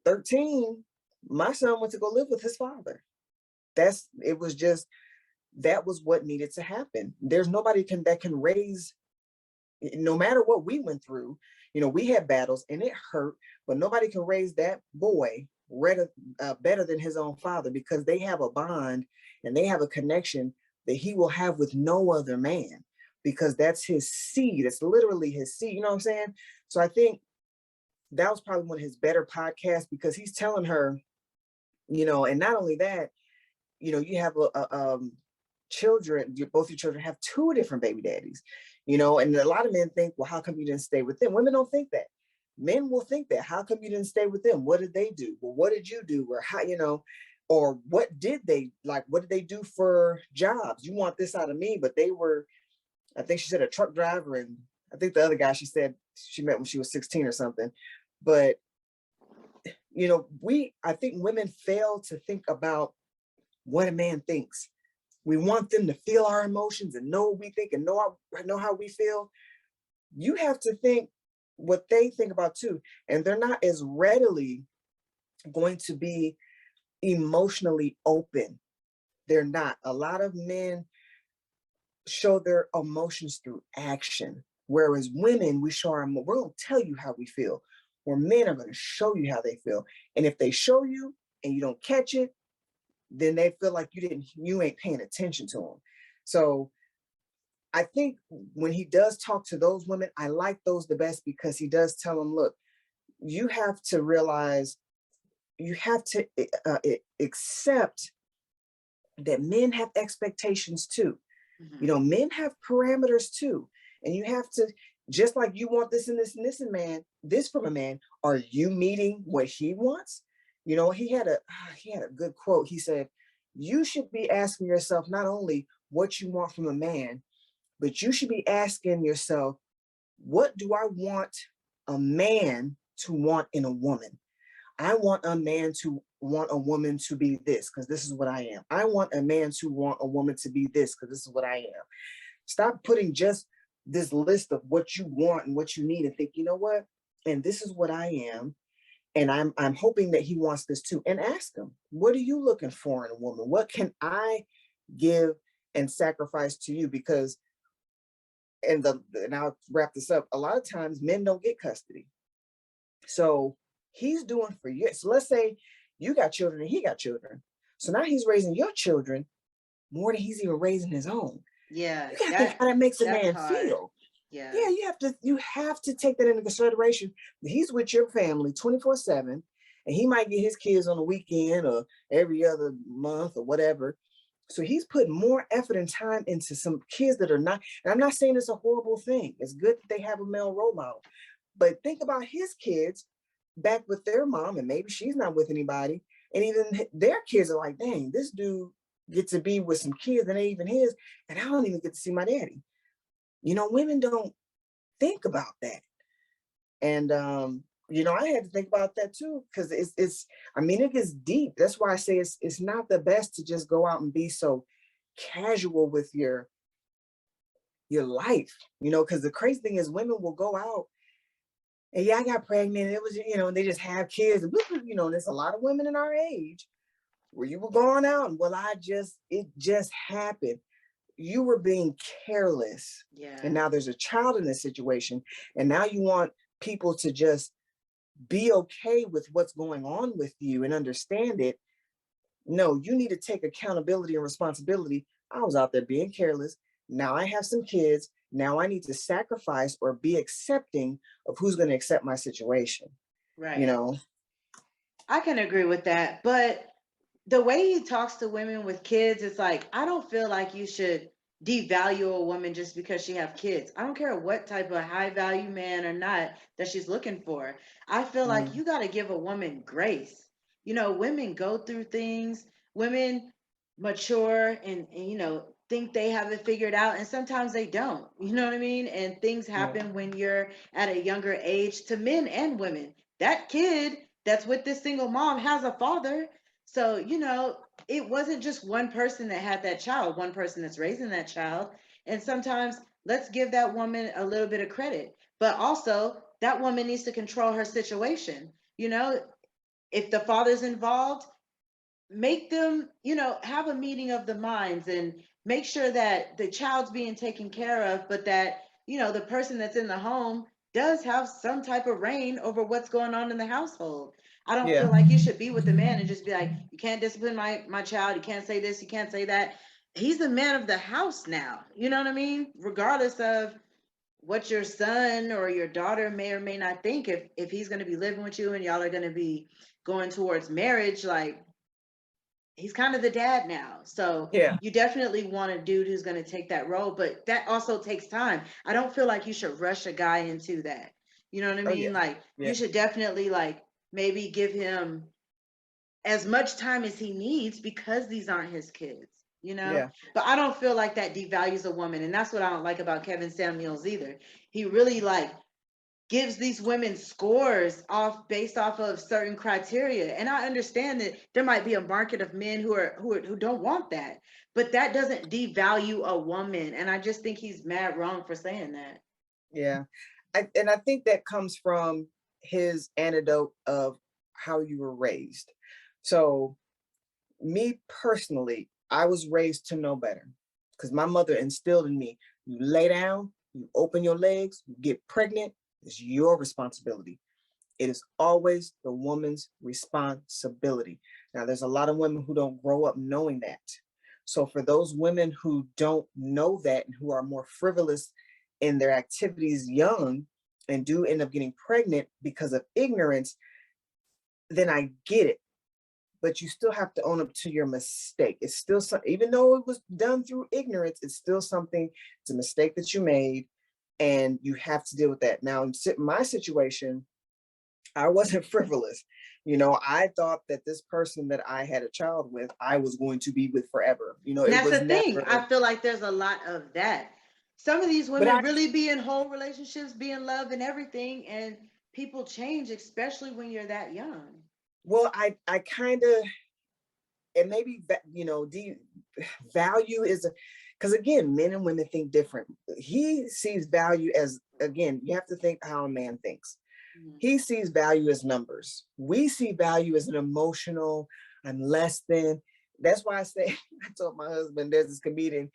13, my son went to go live with his father. That was what needed to happen. There's nobody that can raise, no matter what we went through, we had battles and it hurt, but nobody can raise that boy better than his own father, because they have a bond and they have a connection that he will have with no other man, because that's his seed. It's literally his seed. You know what I'm saying? So I think that was probably one of his better podcasts, because he's telling her, and not only that, you have children, both your children have two different baby daddies, and a lot of men think, well, how come you didn't stay with them? Women don't think that. Men will think that. How come you didn't stay with them? What did they do? Well, what did you do? Or how, or what did they do for jobs? You want this out of me, but they were, I think she said, a truck driver, and I think the other guy she said she met when she was 16 or something. But I think women fail to think about what a man thinks. We want them to feel our emotions and know what we think and know how we feel. You have to think what they think about too. And they're not as readily going to be emotionally open. They're not. A lot of men show their emotions through action, whereas women, we're going to tell you how we feel, where men are going to show you how they feel. And if they show you and you don't catch it, then they feel like you ain't paying attention to them. So I think when he does talk to those women, I like those the best, because he does tell them, look, you have to realize, you have to accept that men have expectations too. Mm-hmm. Men have parameters too. And you have to, just like you want this and this and this and this from a man, are you meeting what he wants? He had a good quote. He said, you should be asking yourself not only what you want from a man, but you should be asking yourself, what do I want a man to want in a woman? I want a man to want a woman to be this, because this is what I am. I want a man to want a woman to be this, because this is what I am. Stop putting just this list of what you want and what you need, and think, you know what? And this is what I am. And I'm hoping that he wants this too. And ask him, what are you looking for in a woman? What can I give and sacrifice to you? Because, and I'll wrap this up, a lot of times men don't get custody. So he's doing for you. So let's say you got children and he got children. So now he's raising your children more than he's even raising his own. Yeah, You gotta think how that makes a that's man hard. feel. Yeah. Yeah, you have to take that into consideration. He's with your family 24/7, and he might get his kids on the weekend or every other month or whatever. So he's putting more effort and time into some kids that are not, and I'm not saying it's a horrible thing. It's good that they have a male role model. But think about his kids back with their mom, and maybe she's not with anybody. And even their kids are like, dang, this dude gets to be with some kids that ain't even his, and I don't even get to see my daddy. Women don't think about that. And I had to think about that too, because it's I mean, it gets deep. That's why I say it's not the best to just go out and be so casual with your life, because the crazy thing is women will go out and yeah, I got pregnant. And it was, and they just have kids. And, there's a lot of women in our age where you were going out and well, it just happened. You were being careless. Yeah. And now there's a child in this situation. And now you want people to just be okay with what's going on with you and understand it. No, you need to take accountability and responsibility. I was out there being careless. Now I have some kids. Now I need to sacrifice or be accepting of who's going to accept my situation. Right. I can agree with that. But the way he talks to women with kids, it's like, I don't feel like you should devalue a woman just because she have kids. I don't care what type of high value man or not that she's looking for. I feel like you got to give a woman grace. Women go through things, women mature and think they have it figured out. And sometimes they don't, you know what I mean? And things happen when you're at a younger age to men and women. That kid that's with this single mom has a father. So, it wasn't just one person that had that child, one person that's raising that child. And sometimes let's give that woman a little bit of credit. But also, that woman needs to control her situation. If the father's involved, make them, have a meeting of the minds and make sure that the child's being taken care of, but that, the person that's in the home does have some type of reign over what's going on in the household. I don't feel like you should be with the man and just be like, you can't discipline my child. You can't say this. You can't say that. He's the man of the house now. You know what I mean? Regardless of what your son or your daughter may or may not think, if he's going to be living with you and y'all are going to be going towards marriage, like, he's kind of the dad now. So Yeah. you definitely want a dude who's going to take that role, but that also takes time. I don't feel like you should rush a guy into that. You know what I Oh, mean? yeah. Like, Yeah. you should definitely like maybe give him as much time as he needs because these aren't his kids. Yeah. But I don't feel like that devalues a woman, and that's what I don't like about Kevin Samuels either. He really like gives these women scores based off of certain criteria. And I understand that there might be a market of men who don't want that, but that doesn't devalue a woman. And I just think he's mad wrong for saying that. Yeah. I think that comes from his antidote of how you were raised. So me personally, I was raised to know better because my mother instilled in me, you lay down, you open your legs, you get pregnant, it's your responsibility. It is always the woman's responsibility. Now, there's a lot of women who don't grow up knowing that. So for those women who don't know that and who are more frivolous in their activities young and do end up getting pregnant because of ignorance, then I get it. But you still have to own up to your mistake. It's still even though it was done through ignorance, it's still something, it's a mistake that you made, and you have to deal with that. Now, in my situation, I wasn't frivolous. I thought that this person that I had a child with, I was going to be with forever. And It that's was the thing. never, I feel like there's a lot of that. Some of these but women really be in whole relationships, be in love and everything, and people change, especially when you're that young. well, I kind of, and maybe, the value is, because again, men and women think different. He sees value as, again, you have to think how a man thinks. He sees value as numbers. We see value as an emotional, I'm less than. That's why I say, I told my husband, there's this comedian,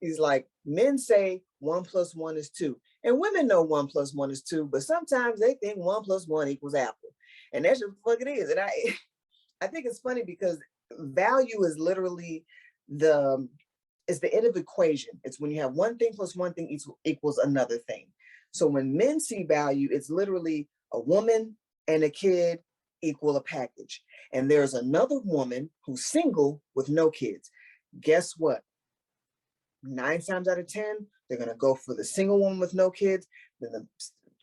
he's like, men say 1 + 1 is 2. And women know 1 + 1 is 2, but sometimes they think 1 + 1 equals apple. And that's just what it is. And I think it's funny because value is literally the is the end of equation. It's when you have one thing plus one thing equals another thing. So when men see value, it's literally a woman and a kid equal a package. And there's another woman who's single with no kids. Guess what? 9 times out of 10, they're going to go for the single woman with no kids than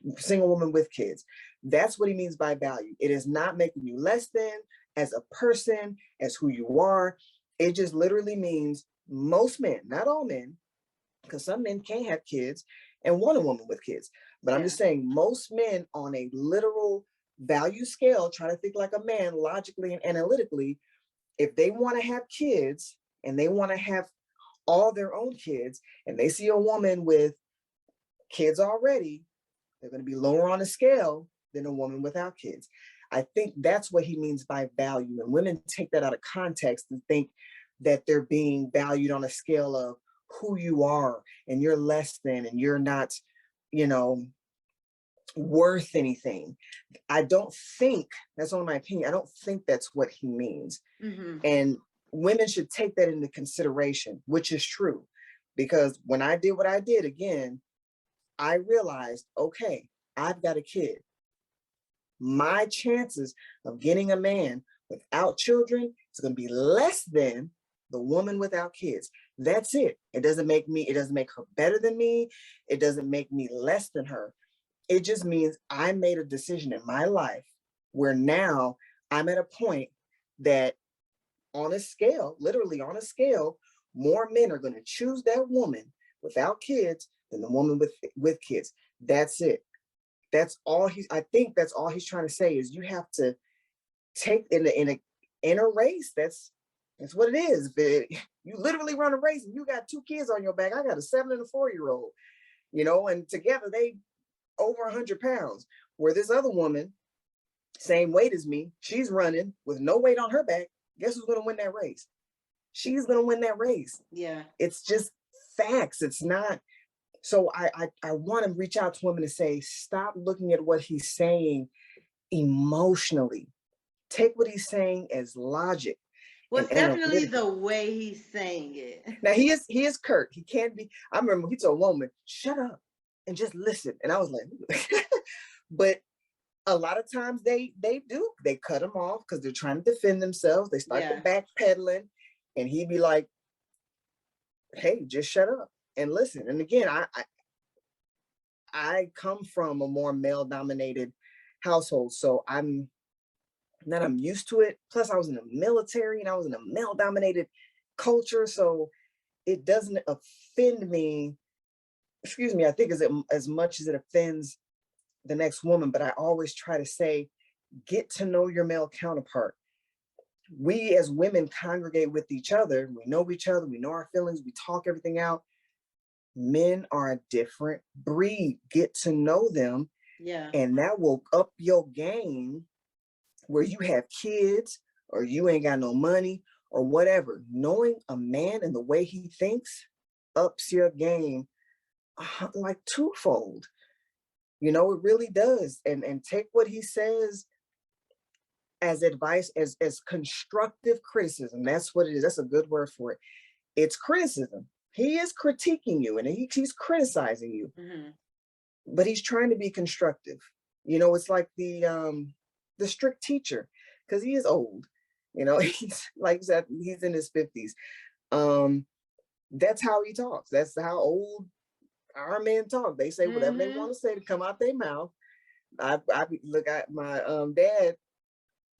the single woman with kids. That's what he means by value. It is not making you less than as a person, as who you are. It just literally means most men, not all men, because some men can't have kids and want a woman with kids. But I'm just saying most men on a literal value scale, try to think like a man logically and analytically, if they want to have kids and they want to have all their own kids and they see a woman with kids already, they're going to be lower on the scale than a woman without kids. I think that's what he means by value. And women take that out of context and think that they're being valued on a scale of who you are and you're less than and you're not, you know, worth anything. I don't think, that's only my opinion, I don't think that's what he means. And women should take that into consideration, which is true. Because when I did what I did, again, I realized, okay, I've got a kid. My chances of getting a man without children is going to be less than the woman without kids. That's it. It doesn't make her better than me. It doesn't make me less than her. It just means I made a decision in my life where now I'm at a point that on a scale, literally on a scale, more men are going to choose that woman without kids than the woman with kids. That's it. That's all I think that's all he's trying to say is you have to take in a race. That's what it is. You literally run a race and you got 2 kids on your back. I got a 7 and a 4-year-old, you know, and together they over 100 pounds. Where this other woman, same weight as me, she's running with no weight on her back. Guess who's going to win that race? She's going to win that race. Yeah. It's just facts. It's not. So I want to reach out to women and say, stop looking at what he's saying emotionally. Take what he's saying as logic. Well, it's definitely the way he's saying it. Now he is curt. He can't be. I remember he told a woman, shut up and just listen. And I was like, but a lot of times they cut him off because they're trying to defend themselves. They start to backpedaling and he'd be like, hey, just shut up and listen. And again, I come from a more male dominated household. So I'm used to it. Plus I was in the military and I was in a male dominated culture. So it doesn't offend me. Excuse me. I think as much as it offends the next woman, but I always try to say, get to know your male counterpart. We as women congregate with each other. We know each other. We know our feelings. We talk everything out. Men are a different breed. Get to know them. Yeah. And that will up your game where you have kids or you ain't got no money or whatever. Knowing a man and the way he thinks ups your game like twofold. You know, it really does. And take what he says as advice, as constructive criticism. That's what it is. That's a good word for it. It's criticism. He is critiquing you and he's criticizing you, but he's trying to be constructive. You know, it's like the strict teacher, because he is old. You know, he's like I said, he's in his 50s. That's how he talks. That's how old our men talk. They say whatever they want to say to come out their mouth. I look at my dad.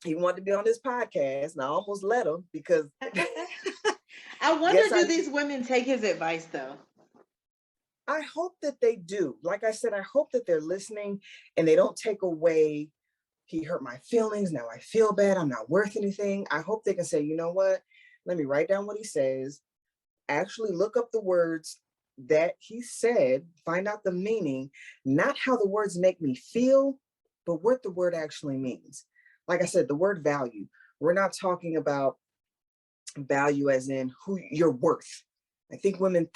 He wanted to be on this podcast, and I almost let him because. I wonder, do these women take his advice though? I hope that they do. Like I said, I hope that they're listening and they don't take away, he hurt my feelings, now I feel bad, I'm not worth anything. I hope they can say, you know what? Let me write down what he says, actually look up the words that he said, find out the meaning, not how the words make me feel, but what the word actually means. Like I said, the word value, we're not talking about value as in who you're worth. I think women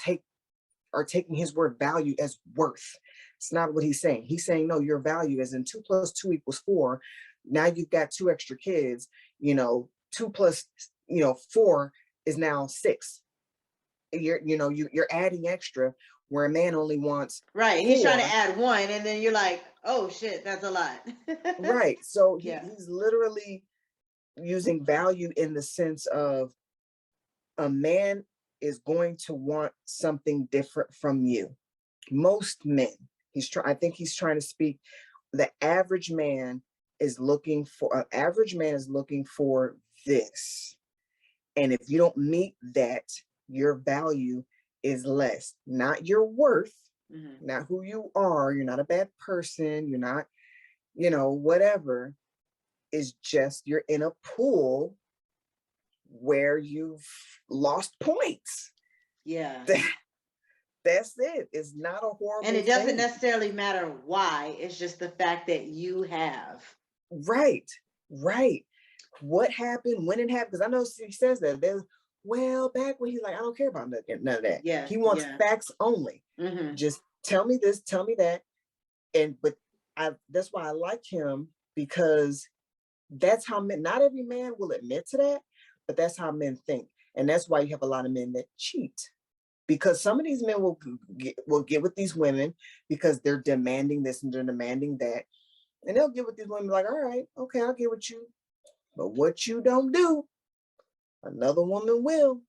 are taking his word value as worth. It's not what he's saying. He's saying, no, your value as in 2 + 2 = 4. Now you've got 2 extra kids, you know, 2 + 4 is now 6. You're adding extra where a man only wants Right. He's trying to 4. add one, and then you're like, oh shit, that's a lot. Right. So Yeah. he's literally using value in the sense of a man is going to want something different from you. Most men, I think he's trying to speak, the average man is looking for, this. And if you don't meet that, your value is less, not your worth, not who you are. You're not a bad person. You're not, whatever. Is just you're in a pool where you've lost points. Yeah. That's it. It's not a horrible And it doesn't thing. necessarily matter why, it's just the fact that you have. Right. What happened, when it happened, because I know he says that there's, back when he's like, I don't care about none of that. Yeah. He wants facts only. Just tell me this, tell me that. But that's why I like him, because that's how men, not every man will admit to that, but that's how men think. And that's why you have a lot of men that cheat, because some of these men will get with these women because they're demanding this and they're demanding that. And they'll get with these women like, all right, okay, I'll get with you. But what you don't do, another woman will.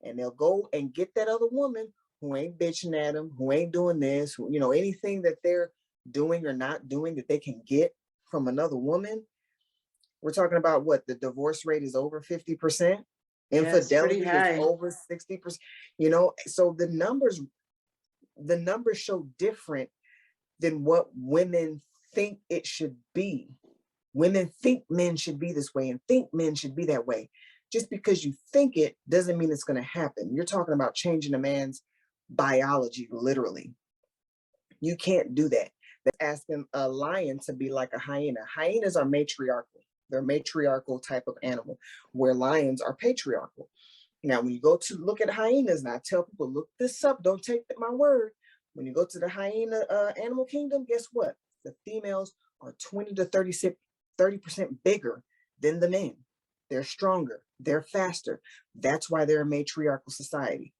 And they'll go and get that other woman who ain't bitching at them, who ain't doing this, anything that they're doing or not doing that they can get from another woman. We're talking about what? The divorce rate is over 50%. Yeah, it's pretty Infidelity is high. over 60%. So the numbers show different than what women think it should be. Women think men should be this way and think men should be that way. Just because you think it doesn't mean it's going to happen. You're talking about changing a man's biology, literally. You can't do that. That's asking a lion to be like a hyena. Hyenas are matriarchal. They're matriarchal type of animal, where lions are patriarchal. Now, when you go to look at hyenas, and I tell people, look this up, don't take my word. When you go to the hyena animal kingdom, guess what? The females are 20 to 30% bigger than the men. They're stronger, they're faster. That's why they're a matriarchal society.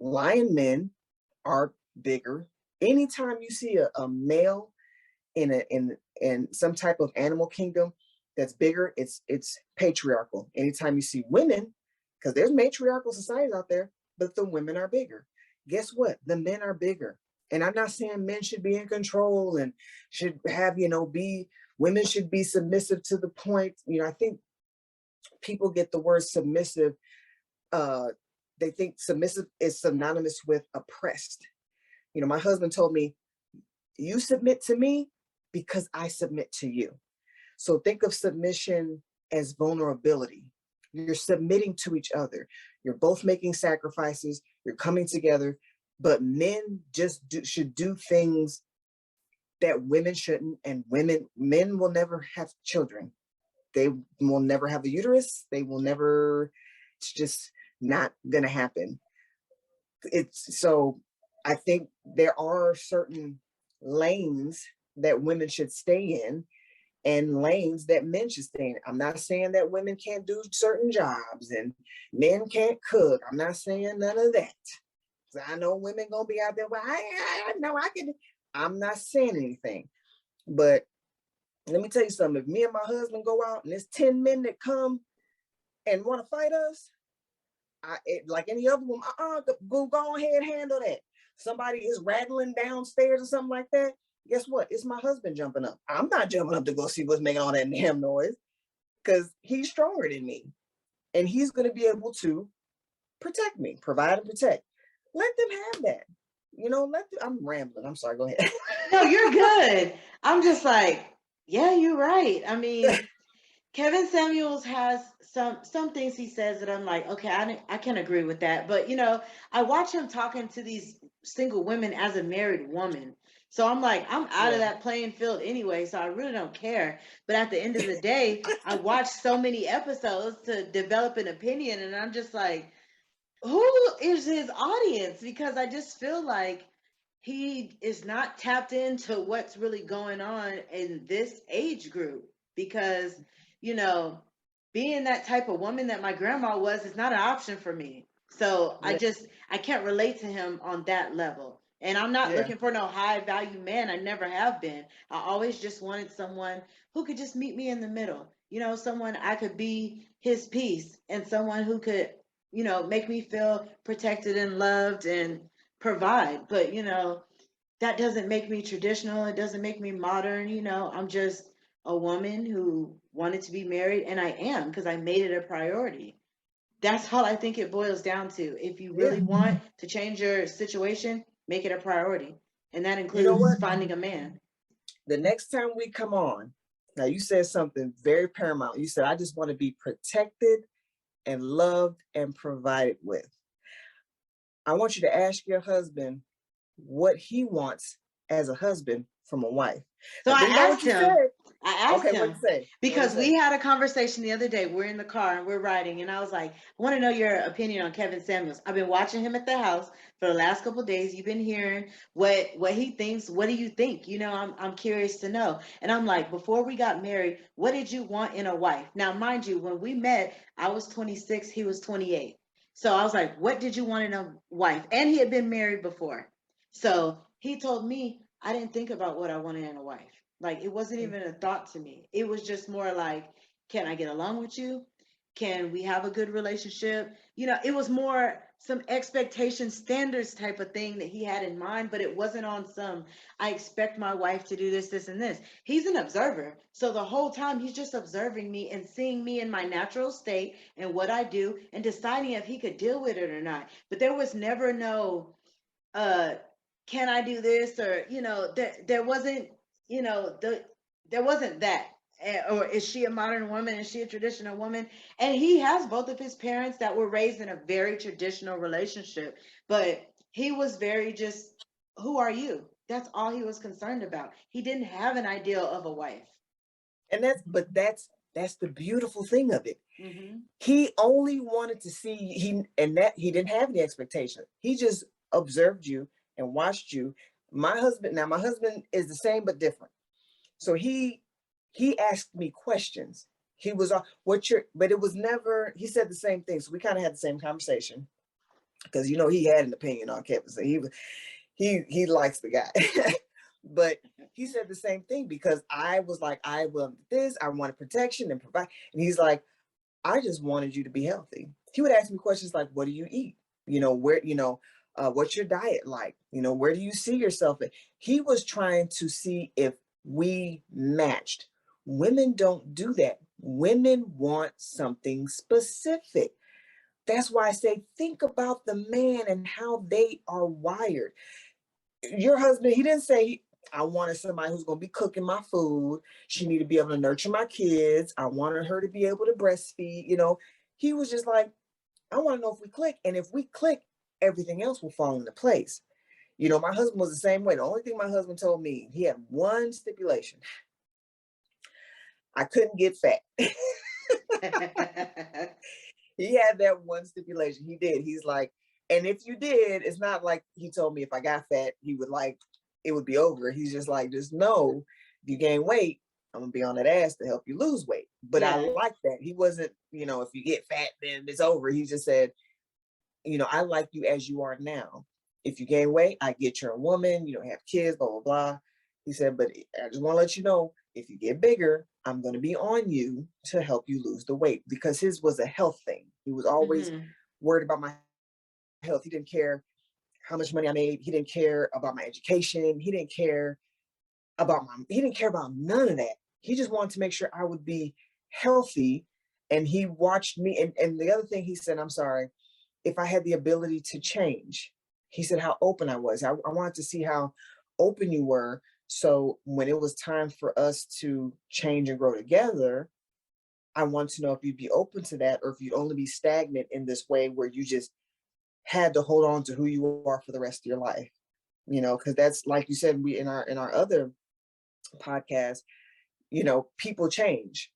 Lion men are bigger. Anytime you see a male in some type of animal kingdom that's bigger, it's patriarchal. Anytime you see women, because there's matriarchal societies out there, but the women are bigger. Guess what? The men are bigger. And I'm not saying men should be in control and should have, women should be submissive to the point. I think people get the word submissive. They think submissive is synonymous with oppressed. My husband told me, you submit to me because I submit to you. So think of submission as vulnerability. You're submitting to each other. You're both making sacrifices. You're coming together. But men just should do things that women shouldn't. And men will never have children. They will never have a uterus. They will never. It's just not going to happen. So I think there are certain lanes that women should stay in and lanes that men should stay in. I'm not saying that women can't do certain jobs and men can't cook. I'm not saying none of that. I know women gonna be out there, well, I know I can. I'm not saying anything. But let me tell you something. If me and my husband go out and there's 10 men that come and want to fight us, like any other woman, go ahead, handle that. Somebody is rattling downstairs or something like that. Guess what? It's my husband jumping up. I'm not jumping up to go see what's making all that damn noise, because he's stronger than me. And he's going to be able to protect me, provide and protect. Let them have that. I'm rambling. I'm sorry. Go ahead. No, you're good. I'm just like, yeah, you're right. I mean, Kevin Samuels has some things he says that I'm like, okay, I can agree with that. But I watch him talking to these single women as a married woman. So I'm like, I'm out of that playing field anyway, so I really don't care. But at the end of the day, I watch so many episodes to develop an opinion, and I'm just like, who is his audience? Because I just feel like he is not tapped into what's really going on in this age group. Because, you know, being that type of woman that my grandma was is not an option for me. So Yeah. I can't relate to him on that level. And I'm not Yeah. looking for no high value man. I never have been. I always just wanted someone who could just meet me in the middle. You know, someone I could be his peace, and someone who could, you know, make me feel protected and loved and provide. But, you know, that doesn't make me traditional. It doesn't make me modern. You know, I'm just a woman who wanted to be married, and I am, because I made it a priority. That's all I think it boils down to. If you Yeah. really want to change your situation, make it a priority. And that You know includes what? finding a man. The next time we come on, now you said something very paramount. You said, I just want to be protected and loved and provided with. I want you to ask your husband what he wants as a husband from a wife. So Now, I think about what asked you him, said. I asked Okay, what'd him you say? What'd because you we say? had a conversation the other day. We're in the car and we're riding, and I was like, I want to know your opinion on Kevin Samuels. I've been watching him at the house for the last couple of days. You've been hearing what he thinks. What do you think? You know, I'm curious to know. And I'm like, before we got married, what did you want in a wife? Now, mind you, when we met, I was 26, he was 28. So I was like, what did you want in a wife? And he had been married before. So he told me I didn't think about what I wanted in a wife. Like, it wasn't even a thought to me. It was just more like, can I get along with you? Can we have a good relationship? You know, it was more some expectation standards type of thing that he had in mind, but it wasn't on some, I expect my wife to do this, this, and this. He's an observer. So the whole time he's just observing me and seeing me in my natural state and what I do and deciding if he could deal with it or not. But there was never no, uh can I do this, or you know, there wasn't, you know, there wasn't that. Or is she a modern woman, is she a traditional woman? And he has both of his parents that were raised in a very traditional relationship, but he was very just, who are you? That's all he was concerned about. He didn't have an ideal of a wife. And that's the beautiful thing of it. Hmm. He only wanted to see that he didn't have any expectation. He just observed you and watched you. My husband is the same but different. So he asked me questions. He was what your but it was never, he said the same thing. So we kind of had the same conversation because you know he had an opinion on Kevin. So he likes the guy. But he said the same thing because I was like, I want this, I wanted protection and provide. And he's like, I just wanted you to be healthy. He would ask me questions like, what do you eat? You know, where, what's your diet like? You know, where do you see yourself at? He was trying to see if we matched. Women don't do that. Women want something specific. That's why I say, think about the man and how they are wired. Your husband, he didn't say, I wanted somebody who's going to be cooking my food. She need to be able to nurture my kids. I wanted her to be able to breastfeed. He was just like, I want to know if we click. And if we click, everything else will fall into place. My husband was the same way. The only thing my husband told me, he had one stipulation. I couldn't get fat. He had that one stipulation. He did. He's like, and if you did, it's not like he told me if I got fat, he would like, it would be over. He's just like, just know if you gain weight, I'm gonna be on that ass to help you lose weight. But I Yeah. like that. He wasn't, if you get fat, then it's over. He just said, I like you as you are now. If you gain weight, I get you're a woman, you don't have kids, blah, blah, blah. He said, but I just want to let you know, if you get bigger, I'm going to be on you to help you lose the weight, because his was a health thing. He was always Hmm. worried about my health. He didn't care how much money I made. He didn't care about my education. He didn't care about none of that. He just wanted to make sure I would be healthy. And he watched me. And the other thing he said, I'm sorry, if I had the ability to change. He said how open I was. I wanted to see how open you were. So when it was time for us to change and grow together, I want to know if you'd be open to that, or if you'd only be stagnant in this way where you just had to hold on to who you are for the rest of your life. Because that's, like you said, we in our other podcast, people change.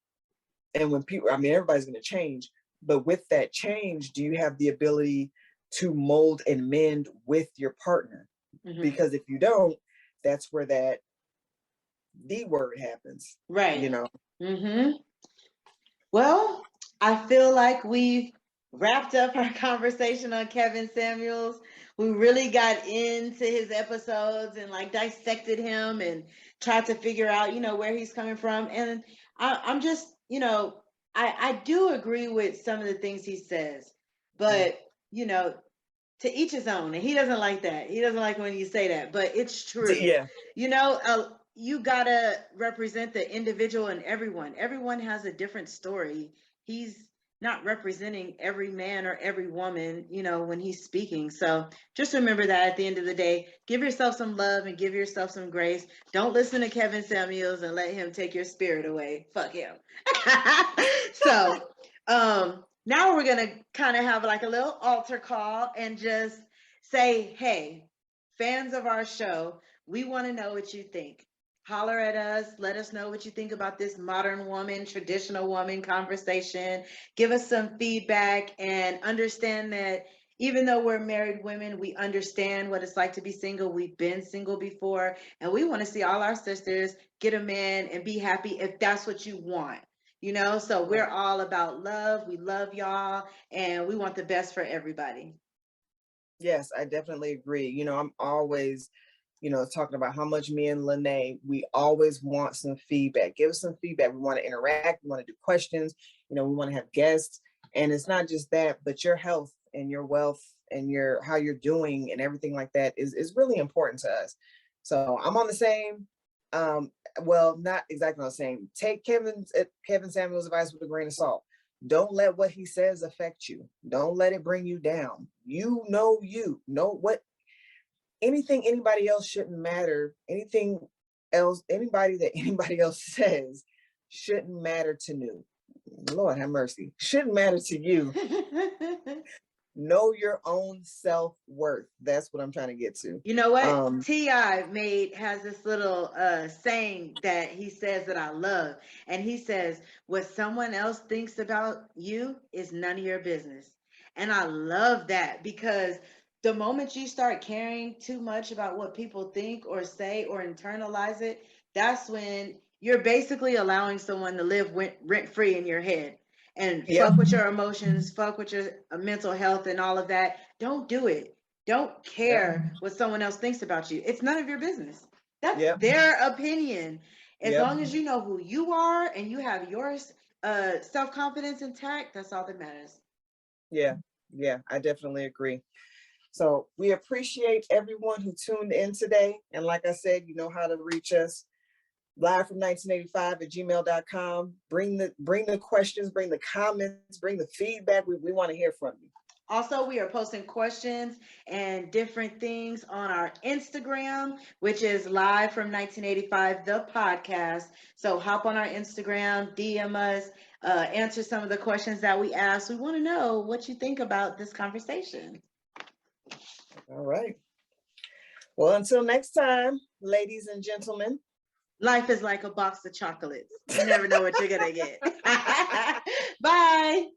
And when people, I mean, everybody's going to change, but with that change, do you have the ability to mold and mend with your partner? Hmm. Because if you don't, that's where that D word happens, Right. you know? Hmm. Well, I feel like we've wrapped up our conversation on Kevin Samuels. We really got into his episodes and like dissected him and tried to figure out, where he's coming from. And I'm just, I do agree with some of the things he says, Mm. but, to each his own. And he doesn't like that. He doesn't like when you say that, but it's true. Yeah, You gotta represent the individual and everyone. Everyone has a different story. He's not representing every man or every woman, when he's speaking. So just remember that at the end of the day, give yourself some love and give yourself some grace. Don't listen to Kevin Samuels and let him take your spirit away. Fuck him. So now we're gonna kind of have like a little altar call and just say, hey, fans of our show, we want to know what you think. Holler at us. Let us know what you think about this modern woman, traditional woman conversation. Give us some feedback and understand that even though we're married women, we understand what it's like to be single. We've been single before, and we want to see all our sisters get a man and be happy if that's what you want. So we're all about love. We love y'all, and we want the best for everybody. yes, I definitely agree. I'm always, talking about how much me and Lenee, we always want some feedback. Give us some feedback. We want to interact. We want to do questions. We want to have guests. And it's not just that, but your health and your wealth and how you're doing and everything like that is really important to us. So I'm on the same, well, not exactly on the same. Take Kevin Samuel's advice with a grain of salt. Don't let what he says affect you. Don't let it bring you down. You know what anything anybody else shouldn't matter. Anything else, anybody that anybody else says shouldn't matter to you. Lord have mercy. Shouldn't matter to you. Know your own self-worth. That's what I'm trying to get to. You know what? T.I. has this little saying that he says that I love. And he says, what someone else thinks about you is none of your business. And I love that because the moment you start caring too much about what people think or say or internalize it, that's when you're basically allowing someone to live rent free in your head and Yep. fuck with your emotions, fuck with your mental health and all of that. Don't do it. Don't care what someone else thinks about you. It's none of your business. That's their opinion. As long as you know who you are and you have your self-confidence intact, that's all that matters. Yeah, I definitely agree. So we appreciate everyone who tuned in today. And like I said, you know how to reach us. Live from 1985@gmail.com. Bring the questions, bring the comments, bring the feedback. We want to hear from you. Also, we are posting questions and different things on our Instagram, which is Live from 1985, the podcast. So hop on our Instagram, DM us, answer some of the questions that we asked. We want to know what you think about this conversation. All right. Well, until next time, ladies and gentlemen. Life is like a box of chocolates. You never know what you're going to get. Bye.